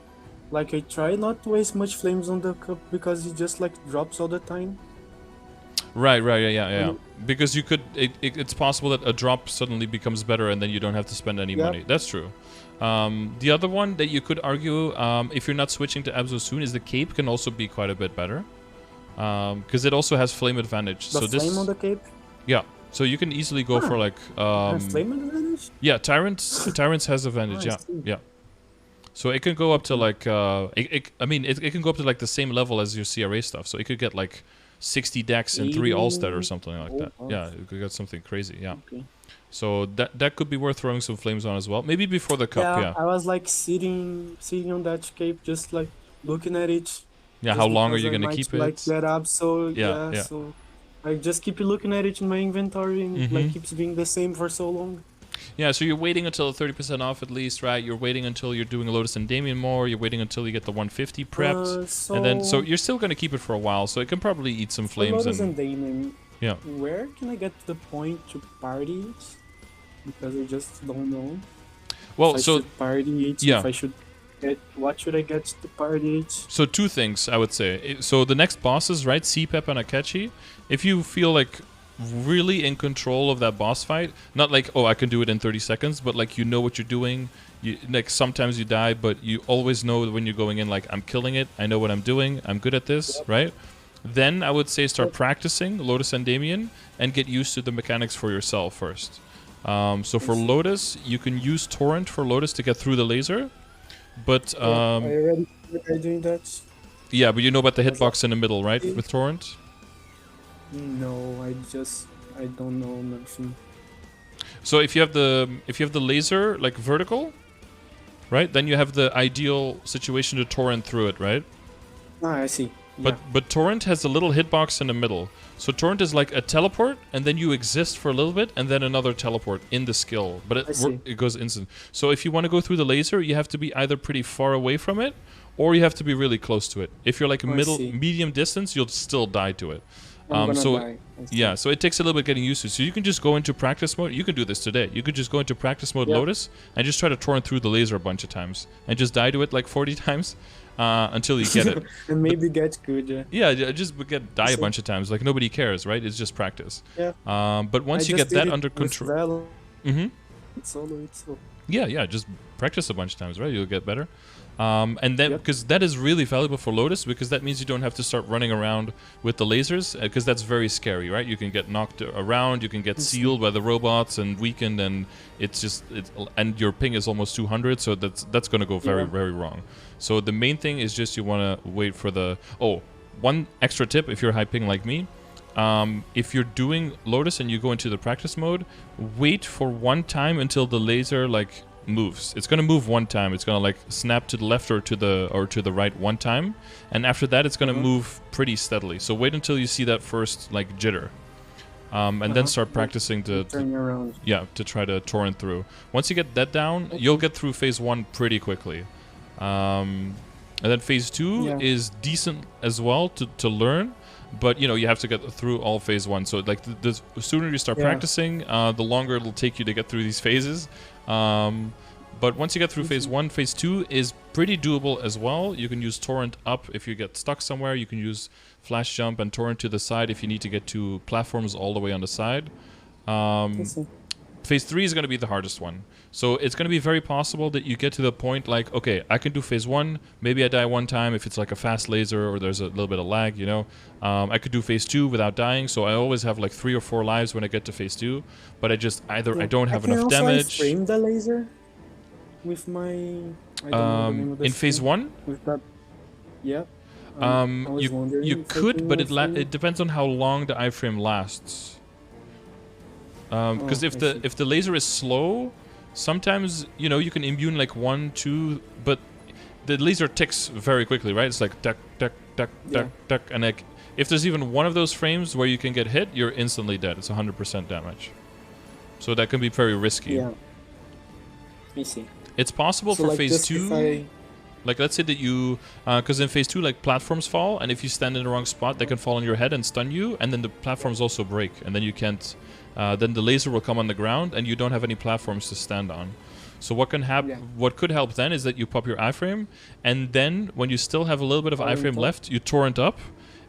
Like I try not to waste much flames on the cup because it just like drops all the time. Right, yeah. Because you could, it's possible that a drop suddenly becomes better and then you don't have to spend any money. That's true. The other one that you could argue, if you're not switching to Abso soon, is the cape can also be quite a bit better. Because it also has flame advantage. The flame on the cape? Yeah. So you can easily go for like... flame advantage? Yeah, Tyrants has advantage, yeah. So it can go up to like... it can go up to like the same level as your CRA stuff. So it could get like 60 decks and 3 All-Stat or something like that. Yeah, it could get something crazy, yeah. Okay. So that could be worth throwing some flames on as well. Maybe before the cup, yeah. I was like sitting on that cape, just like looking at it. Yeah, how long are you going to keep it? Like get up, so so I just keep looking at it in my inventory and like keeps being the same for so long. Yeah, so you're waiting until 30% off at least, right? You're waiting until you're doing Lotus and Damien more. You're waiting until you get the 150 prepped, and then so you're still going to keep it for a while. So it can probably eat some flames. Lotus and Damien. Yeah. Where can I get to the point to party it? Because I just don't know. Well, if I should party it. If I should what should I get to party it? So 2 things I would say. So the next bosses, right? CPEP and Akechi. If you feel like really in control of that boss fight, not like, oh, I can do it in 30 seconds, but like you know what you're doing. Like sometimes you die, but you always know when you're going in, like, I'm killing it, I know what I'm doing, I'm good at this, right? Then I would say start practicing Lotus and Damien and get used to the mechanics for yourself first. So for Lotus, you can use Torrent for Lotus to get through the laser, but I already started doing that. Yeah, but you know about the hitbox in the middle, right? With Torrent? No, I don't know nothing. So if you have the laser like vertical, right? Then you have the ideal situation to torrent through it, right? I see. But torrent has a little hitbox in the middle. So torrent is like a teleport, and then you exist for a little bit, and then another teleport in the skill. But it goes instant. So if you want to go through the laser, you have to be either pretty far away from it, or you have to be really close to it. If you're like medium distance, you'll still die to it. So it takes a little bit getting used to. So you can just go into practice mode. You can do this today. You could just go into practice mode Lotus and just try to torrent through the laser a bunch of times and just die to it like 40 times until you get it. And maybe get good. Just die a bunch of times. Like nobody cares, right? It's just practice. Yeah. But once you get that under control, it's all. Yeah. Just practice a bunch of times, right? You'll get better. And then, because that is really valuable for Lotus, because that means you don't have to start running around with the lasers, because that's very scary, right? You can get knocked around, you can get sealed by the robots and weakened, and and your ping is almost 200, so that's going to go very, very wrong. So the main thing is just you want to wait for the... Oh, one extra tip if you're high ping like me. If you're doing Lotus and you go into the practice mode, wait for one time until the laser, like... moves. It's going to move one time. It's going to like snap to the left or to the right one time, and after that it's going to move pretty steadily. So wait until you see that first like jitter, and then start practicing to try to torrent through. Once you get that down, you'll get through phase 1 pretty quickly, and then phase 2 is decent as well to learn. But you have to get through all phase 1. So like the sooner you start practicing, the longer it'll take you to get through these phases. But once you get through phase 1, phase 2 is pretty doable as well. You can use torrent up if you get stuck somewhere. You can use flash jump and torrent to the side if you need to get to platforms all the way on the side. Phase 3 is going to be the hardest one. So it's going to be very possible that you get to the point like, okay, I can do phase 1. Maybe I die one time if it's like a fast laser or there's a little bit of lag, I could do phase 2 without dying. So I always have like 3 or 4 lives when I get to phase 2. But I just I don't have enough damage. Can I frame the laser with my... I don't know the name of the in phase 1? With that... Yeah. You could, but it depends on how long the iframe lasts. Because if the laser is slow, sometimes you can immune like 1, 2, but the laser ticks very quickly, right? It's like tuck, tuck, tuck, tuck, tuck, and like if there's even one of those frames where you can get hit, you're instantly dead. It's 100% damage, so that can be very risky. Yeah, I see. It's possible for like phase 2. Like let's say that you, because in phase 2 like platforms fall, and if you stand in the wrong spot, they can fall on your head and stun you, and then the platforms also break, and then you can't. Then the laser will come on the ground, and you don't have any platforms to stand on. So what can happen? What could help then is that you pop your iframe, and then when you still have a little bit of iframe left, you torrent up,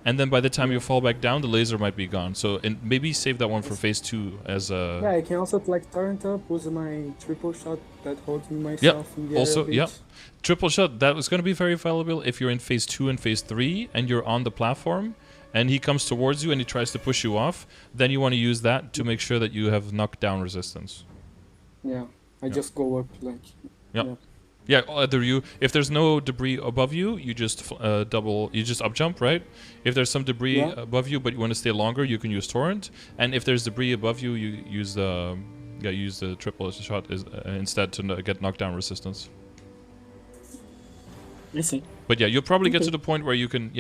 and then by the time you fall back down, the laser might be gone. So and maybe save that one for phase 2 as a... Yeah, I can also like torrent up with my triple shot that holds me myself in the also, air a bit. Triple shot, that was going to be very valuable if you're in phase 2 and phase 3 and you're on the platform and he comes towards you and he tries to push you off, then you want to use that to make sure that you have knockdown resistance. Yeah, I just go up like... Yeah, either you, if there's no debris above you, you just you just up jump, right? If there's some debris above you but you want to stay longer, you can use torrent. And if there's debris above you, you use the triple shot instead to get knockdown resistance. I see. But yeah, you'll probably get to the point where you can,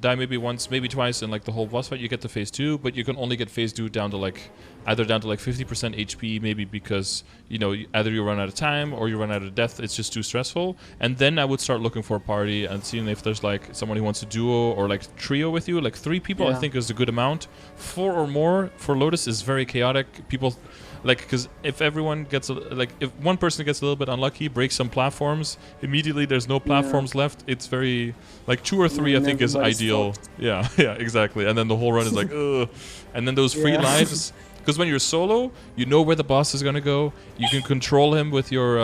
die maybe once, maybe twice in like the whole boss fight. You get to phase 2, but you can only get phase 2 down to like, either down to like 50% HP, maybe because, you know, either you run out of time or you run out of death. It's just too stressful. And then I would start looking for a party and seeing if there's like someone who wants to duo or like trio with you. Like 3 people, I think is a good amount. 4 or more for Lotus is very chaotic. People... Like, because if everyone gets, if one person gets a little bit unlucky, breaks some platforms, immediately there's no platforms left. It's very, like 2 or 3 I think is ideal. Yeah, exactly. And then the whole run is like, ugh. And then those free lives, because when you're solo, you know where the boss is going to go. You can control him with your,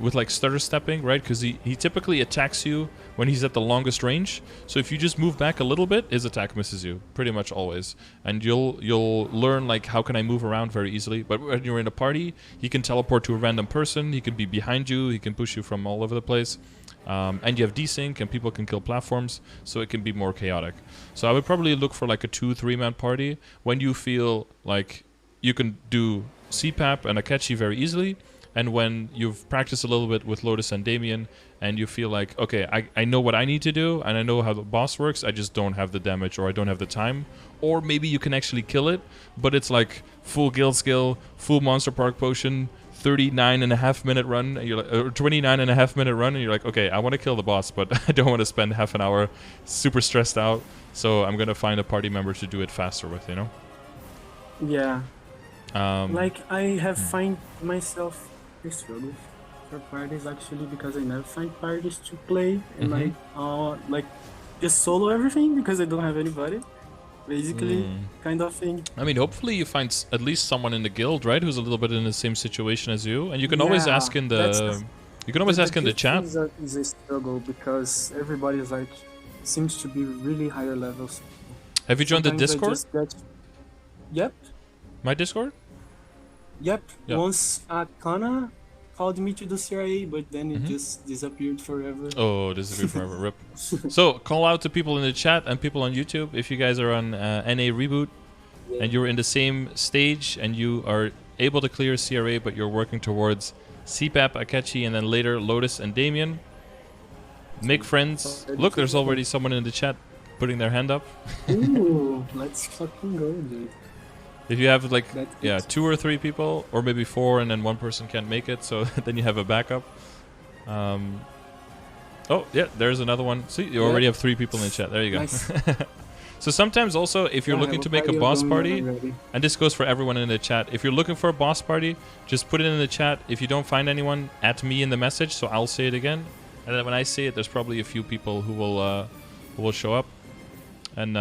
with like stutter stepping, right? Because he typically attacks you when he's at the longest range. So if you just move back a little bit, his attack misses you pretty much always. And you'll learn like how can I move around very easily. But when you're in a party, he can teleport to a random person. He can be behind you. He can push you from all over the place. And you have desync and people can kill platforms, so it can be more chaotic. So I would probably look for like a 2-3 man party when you feel like you can do CPAP and Akechi very easily, and when you've practiced a little bit with Lotus and Damien and you feel like, okay, I know what I need to do and I know how the boss works, I just don't have the damage or I don't have the time. Or maybe you can actually kill it, but it's like full guild skill, full monster park potion, 39.5 minute run, and you're like, or 29.5 minute run, and you're like, okay, I want to kill the boss, but I don't want to spend half an hour super stressed out, so I'm gonna find a party member to do it faster with, you know? Yeah. Like I have find myself a struggle for parties actually because I never find parties to play and like just solo everything because I don't have anybody. Basically, kind of thing. I mean, hopefully you find at least someone in the guild, right, who's a little bit in the same situation as you, and you can always ask in the chat. It's a struggle because everybody is like seems to be really higher levels. Have you joined the Discord? Yep. My Discord? Yep. Once Kana called me to the CIA, but then it just disappeared forever. Oh, disappeared forever. Rip. So call out to people in the chat and people on YouTube if you guys are on NA Reboot and you're in the same stage and you are able to clear CRA, but you're working towards CPAP, Akechi, and then later Lotus and Damien. Make friends. Look, there's already someone in the chat putting their hand up. Ooh, let's fucking go, dude. If you have like 2 or 3 people, or maybe 4, and then one person can't make it, so then you have a backup. Oh yeah, there's another one. See, you already have 3 people in the chat. There you go. Nice. So sometimes also, if you're looking to make a boss party, and this goes for everyone in the chat, if you're looking for a boss party, just put it in the chat. If you don't find anyone, at me in the message, so I'll say it again. And then when I say it, there's probably a few people who will show up. And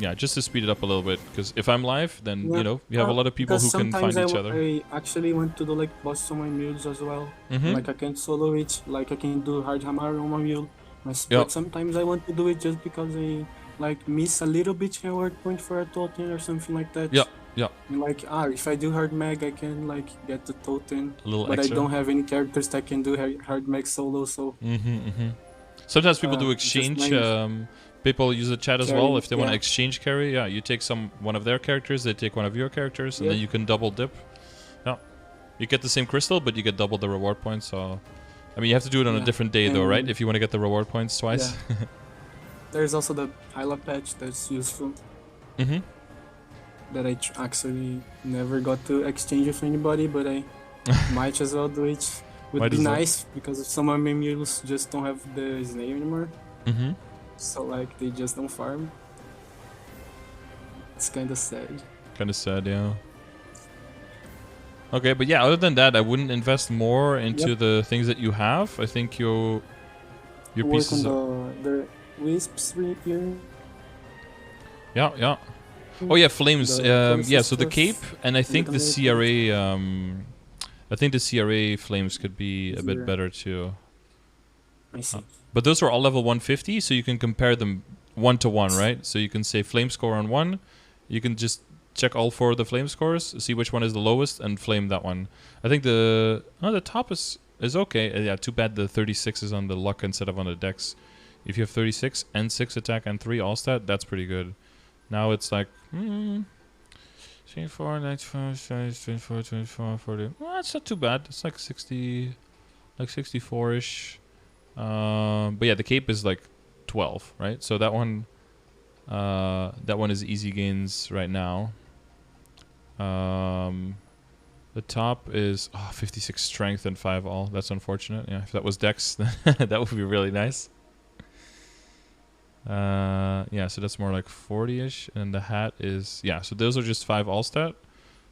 yeah, just to speed it up a little bit, because if I'm live, then you know you have a lot of people who can find each other. I actually want to do like boss on my mules as well. Like I can solo it, like I can do hard hammer on my mule. But sometimes I want to do it just because I like miss a little bit reward point for a totem or something like that. And like if I do hard mag, I can like get the totem. But extra. I don't have any characters that can do hard mag solo, so. Sometimes people do exchange. People use the chat as well if they want to exchange carry. Yeah, you take one of their characters, they take one of your characters, and then you can double dip. Yeah, you get the same crystal, but you get double the reward points. So, I mean, you have to do it on a different day, though, right? If you want to get the reward points twice. Yeah. There's also the Hyla patch that's useful. That I actually never got to exchange with anybody, but I might as well do it. Would be nice because some of my mules just don't have the snare anymore. So like they just don't farm. It's kind of sad. Kind of sad, yeah. Okay, but yeah, other than that, I wouldn't invest more into the things that you have. I think your pieces. On the wisps here. Yeah. Oh yeah, flames. Yeah, so the cape and I think the CRA. I think the CRA flames could be a bit better too. I see. But those are all level 150, so you can compare them 1 to 1, right? So you can say flame score on 1. You can just check all 4 of the flame scores, see which one is the lowest, and flame that one. I think the top is okay. Yeah, too bad the 36 is on the luck instead of on the dex. If you have 36 and 6 attack and 3 all stat, that's pretty good. Now it's like 24, 95, 24, 24, 40. Well, it's not too bad. It's like 60, like 64-ish. But yeah, the cape is like 12, right? So that one is easy gains right now. The top is 56 strength and 5 all. That's unfortunate. Yeah, if that was dex, then that would be really nice. Yeah, so that's more like 40-ish, and the hat is so those are just 5 all stat.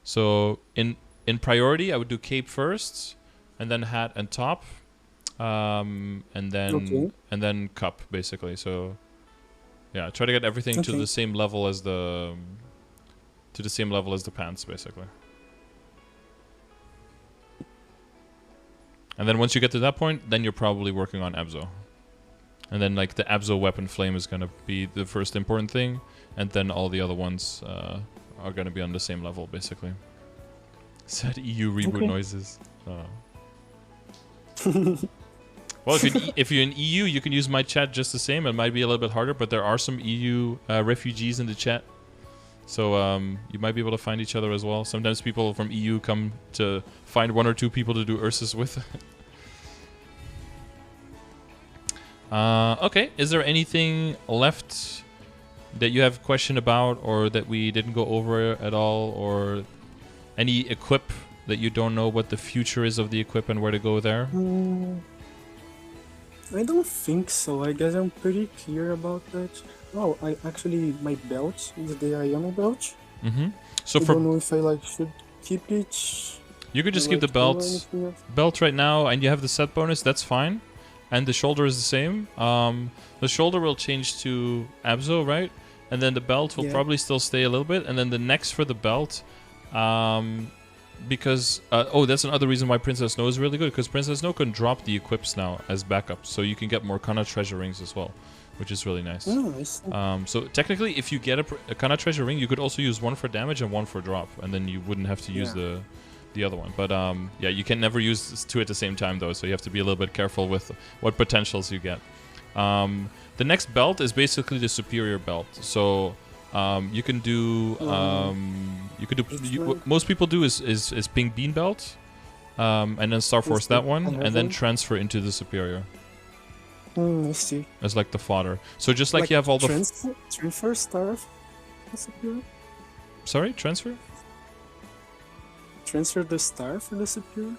So in priority, I would do cape first, and then hat and top, and then cup basically. So yeah, try to get everything to the same level as the pants basically. And then once you get to that point, then you're probably working on Abzo. And then like the Abzo weapon flame is going to be the first important thing, and then all the other ones are going to be on the same level basically. Said EU reboot noises. Well, if you're in EU, you can use my chat just the same. It might be a little bit harder, but there are some EU refugees in the chat. So you might be able to find each other as well. Sometimes people from EU come to find 1 or 2 people to do Ursus with. Okay, is there anything left that you have a question about, or that we didn't go over at all, or any equip that you don't know what the future is of the equip and where to go there? I don't think so. I guess I'm pretty clear about that. Oh, my belt is the Iona belt. So I don't know if I should keep it. You could just keep the belt right now, and you have the set bonus. That's fine. And the shoulder is the same. The shoulder will change to Abzo, right? And then the belt will probably still stay a little bit. And then the next for the belt, because that's another reason why Princess Snow is really good, because Princess Snow can drop the equips now as backup, so you can get more Kana treasure rings as well, which is really nice. So technically, if you get a Kana treasure ring, you could also use 1 for damage and 1 for drop, and then you wouldn't have to use the other one. But yeah, you can never use 2 at the same time though, so you have to be a little bit careful with what potentials you get. The next belt is basically the superior belt. So you can do most people do is pink bean belt, and then Star Force that one, and then transfer into the superior. I see. As like the fodder. So just like you have all the transfer star superior. Sorry, transfer. Transfer the star for the superior?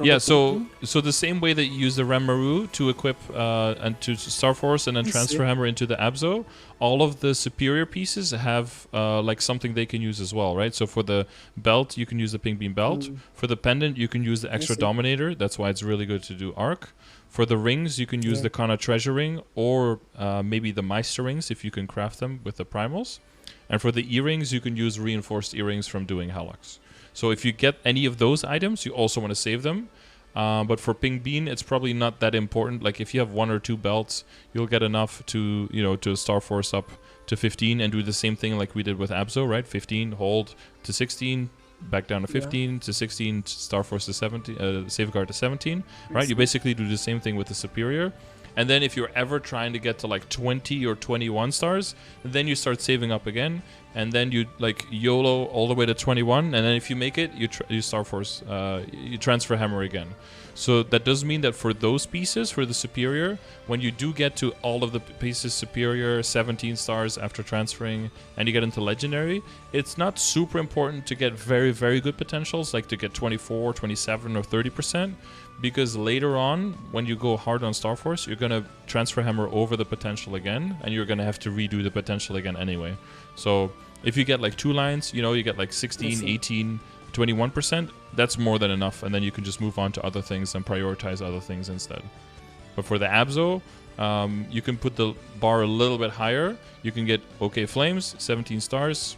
Yeah, so the same way that you use the Ranmaru to equip and to Star Force and then transfer hammer into the Abzo, all of the superior pieces have like something they can use as well, right? So for the belt, you can use the pink beam belt. For the pendant, you can use the extra dominator. That's why it's really good to do arc. For the rings, you can use the Kana treasure ring, or maybe the Meister rings if you can craft them with the primals. And for the earrings, you can use reinforced earrings from doing Halux. So if you get any of those items, you also want to save them. But for Pink Bean, it's probably not that important. Like if you have 1 or 2 belts, you'll get enough to, to Star Force up to 15 and do the same thing like we did with Abzo, right? 15, hold to 16, back down to 15, to 16, Star Force to 17, Safeguard to 17, right? You basically do the same thing with the Superior. And then if you're ever trying to get to like 20 or 21 stars, then you start saving up again. And then you like YOLO all the way to 21. And then if you make it, you Star Force, you transfer hammer again. So that does mean that for those pieces, for the superior, when you do get to all of the pieces superior, 17 stars after transferring, and you get into legendary, it's not super important to get very, very good potentials, like to get 24, 27, or 30%. Because later on, when you go hard on Star Force, you're going to transfer hammer over the potential again, and you're going to have to redo the potential again anyway. So if you get like 2 lines, you get like 16, 18, 21%, that's more than enough, and then you can just move on to other things and prioritize other things instead. But for the Abzo, you can put the bar a little bit higher. You can get OK Flames, 17 stars.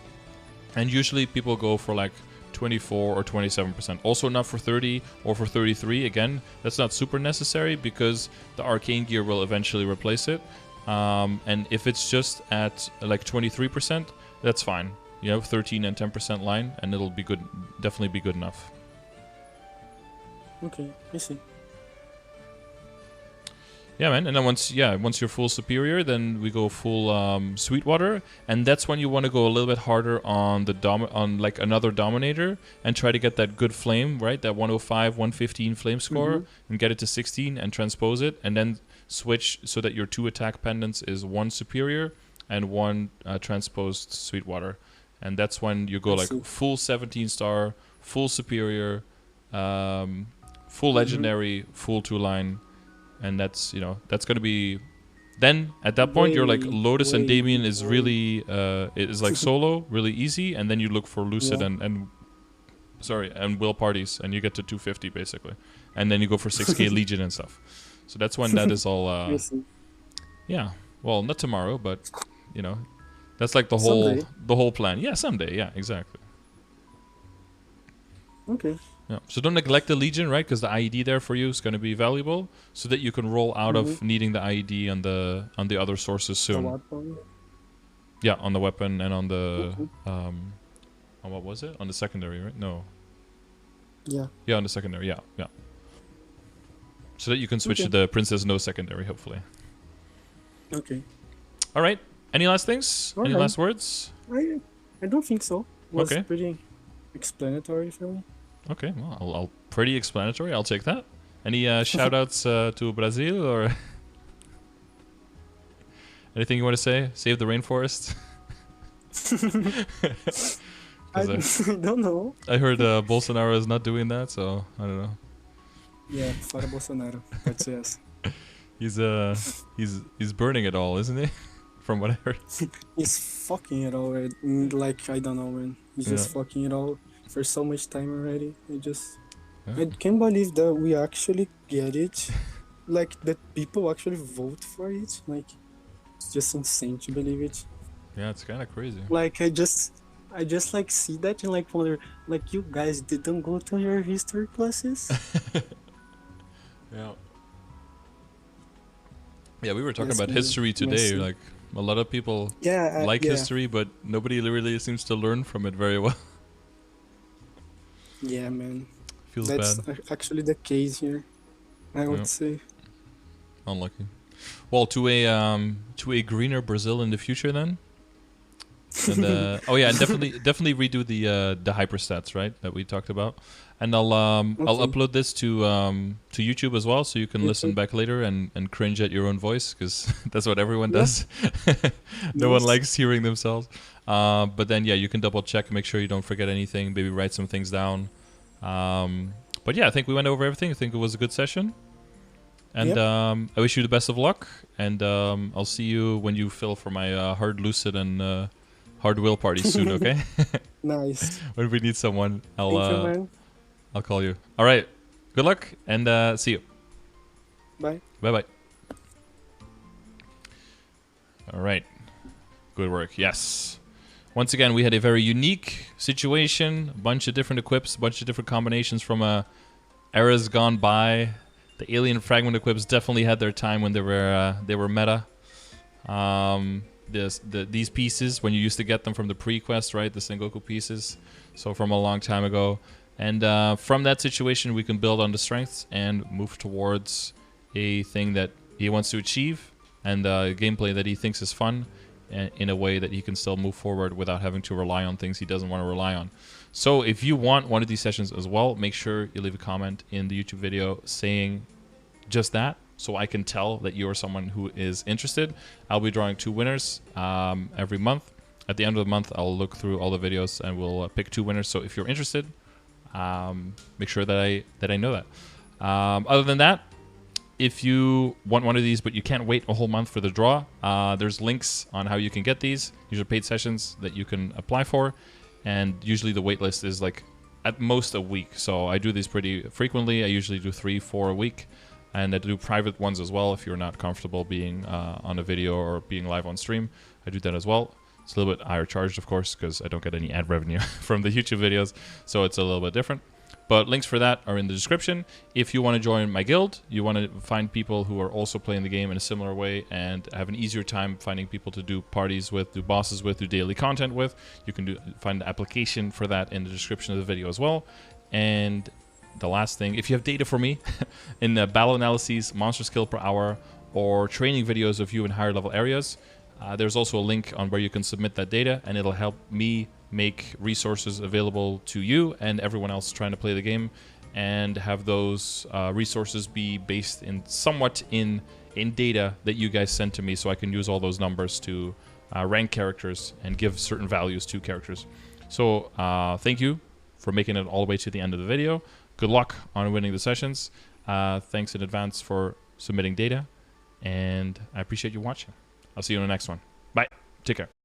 And usually people go for like 24 or 27%. Also not for 30 or for 33. Again, that's not super necessary because the Arcane gear will eventually replace it. And if it's just at like 23%, that's fine. You have 13 and 10% line, and it'll be good. Definitely be good enough. Okay, I see. Yeah, man. And then once you're full superior, then we go full Sweetwater, and that's when you want to go a little bit harder on the on like another Dominator and try to get that good flame, right? That 105, 115 flame score, and get it to 16 and transpose it, and then switch so that your 2 attack pendants is 1 superior and 1 transposed Sweetwater, and that's when you go like full 17 star, full superior, full legendary, full 2-line. And that's, you know, that's going to be... Then, at that point, you're like, Lotus and Damien is really... it is like solo, really easy. And then you look for Lucid and Will parties. And you get to 250, basically. And then you go for 6k Legion and stuff. So that's when that is all... yeah. Well, not tomorrow, but, you know... That's like the whole plan. Yeah, someday. Yeah, exactly. Okay. Yeah. So don't neglect the Legion, right? Because the IED there for you is going to be valuable, so that you can roll out of needing the IED on the other sources soon. Yeah, on the weapon and on the on what was it? On the secondary, right? No. Yeah. Yeah, on the secondary. Yeah, yeah. So that you can switch to the Princess No secondary, hopefully. Okay. All right. Any last things? Any last words? I don't think so. It was okay. Pretty explanatory for me. Okay, well, I'll pretty explanatory. I'll take that. Any shout-outs to Brazil or anything you want to say? Save the rainforest. I don't know. I heard Bolsonaro is not doing that, so I don't know. Yeah, fora Bolsonaro. That's yes. He's burning it all, isn't he? From what I heard. He's fucking it all. Like I don't know, man. He's just fucking it all. For so much time already. I can't believe that we actually get it. Like that people actually vote for it. Like it's just insane to believe it. Yeah, it's kind of crazy. Like I just like see that and like wonder, like you guys didn't go to your history classes. Yeah. Yeah, we were talking about history today. Like a lot of people like history, but nobody really seems to learn from it very well. Yeah, man. Feels That's bad. Actually the case here, I would say. Unlucky. Well, to a greener Brazil in the future then. And and definitely redo the hyperstats, right, that we talked about. And I'll upload this to YouTube as well, so you can listen back later and cringe at your own voice, because that's what everyone does. No one likes hearing themselves. But then you can double check, make sure you don't forget anything, maybe write some things down. But yeah, I think we went over everything. I think it was a good session. And I wish you the best of luck. And I'll see you when you fill for my hard lucid and hard will party soon, okay? Nice. When we need someone, I'll call you. All right. Good luck and see you. Bye. Bye-bye. All right. Good work. Yes. Once again, we had a very unique situation. A bunch of different equips, a bunch of different combinations from eras gone by. The alien fragment equips definitely had their time when they were meta. These pieces, when you used to get them from the pre-quest, right? The Sengoku pieces. So from a long time ago. And from that situation, we can build on the strengths and move towards a thing that he wants to achieve and gameplay that he thinks is fun in a way that he can still move forward without having to rely on things he doesn't want to rely on. So if you want one of these sessions as well, make sure you leave a comment in the YouTube video saying just that, so I can tell that you are someone who is interested. I'll be drawing 2 winners every month. At the end of the month, I'll look through all the videos and we'll pick 2 winners. So if you're interested, make sure that I know that. Other than that, if you want one of these but you can't wait a whole month for the draw, there's links on how you can get these. These are paid sessions that you can apply for, and usually the wait list is like at most a week. So I do these pretty frequently. I usually do 3-4 a week. And I do private ones as well if you're not comfortable being on a video or being live on stream. I do that as well. It's a little bit higher charged, of course, because I don't get any ad revenue from the YouTube videos, so it's a little bit different. But links for that are in the description. If you want to join my guild, you want to find people who are also playing the game in a similar way and have an easier time finding people to do parties with, do bosses with, do daily content with, you can find the application for that in the description of the video as well. And the last thing, if you have data for me in the battle analyses, monster skill per hour, or training videos of you in higher level areas, there's also a link on where you can submit that data, and it'll help me make resources available to you and everyone else trying to play the game, and have those resources be based in somewhat in data that you guys send to me, so I can use all those numbers to rank characters and give certain values to characters. So thank you for making it all the way to the end of the video. Good luck on winning the sessions. Thanks in advance for submitting data, and I appreciate you watching. I'll see you in the next one. Bye. Take care.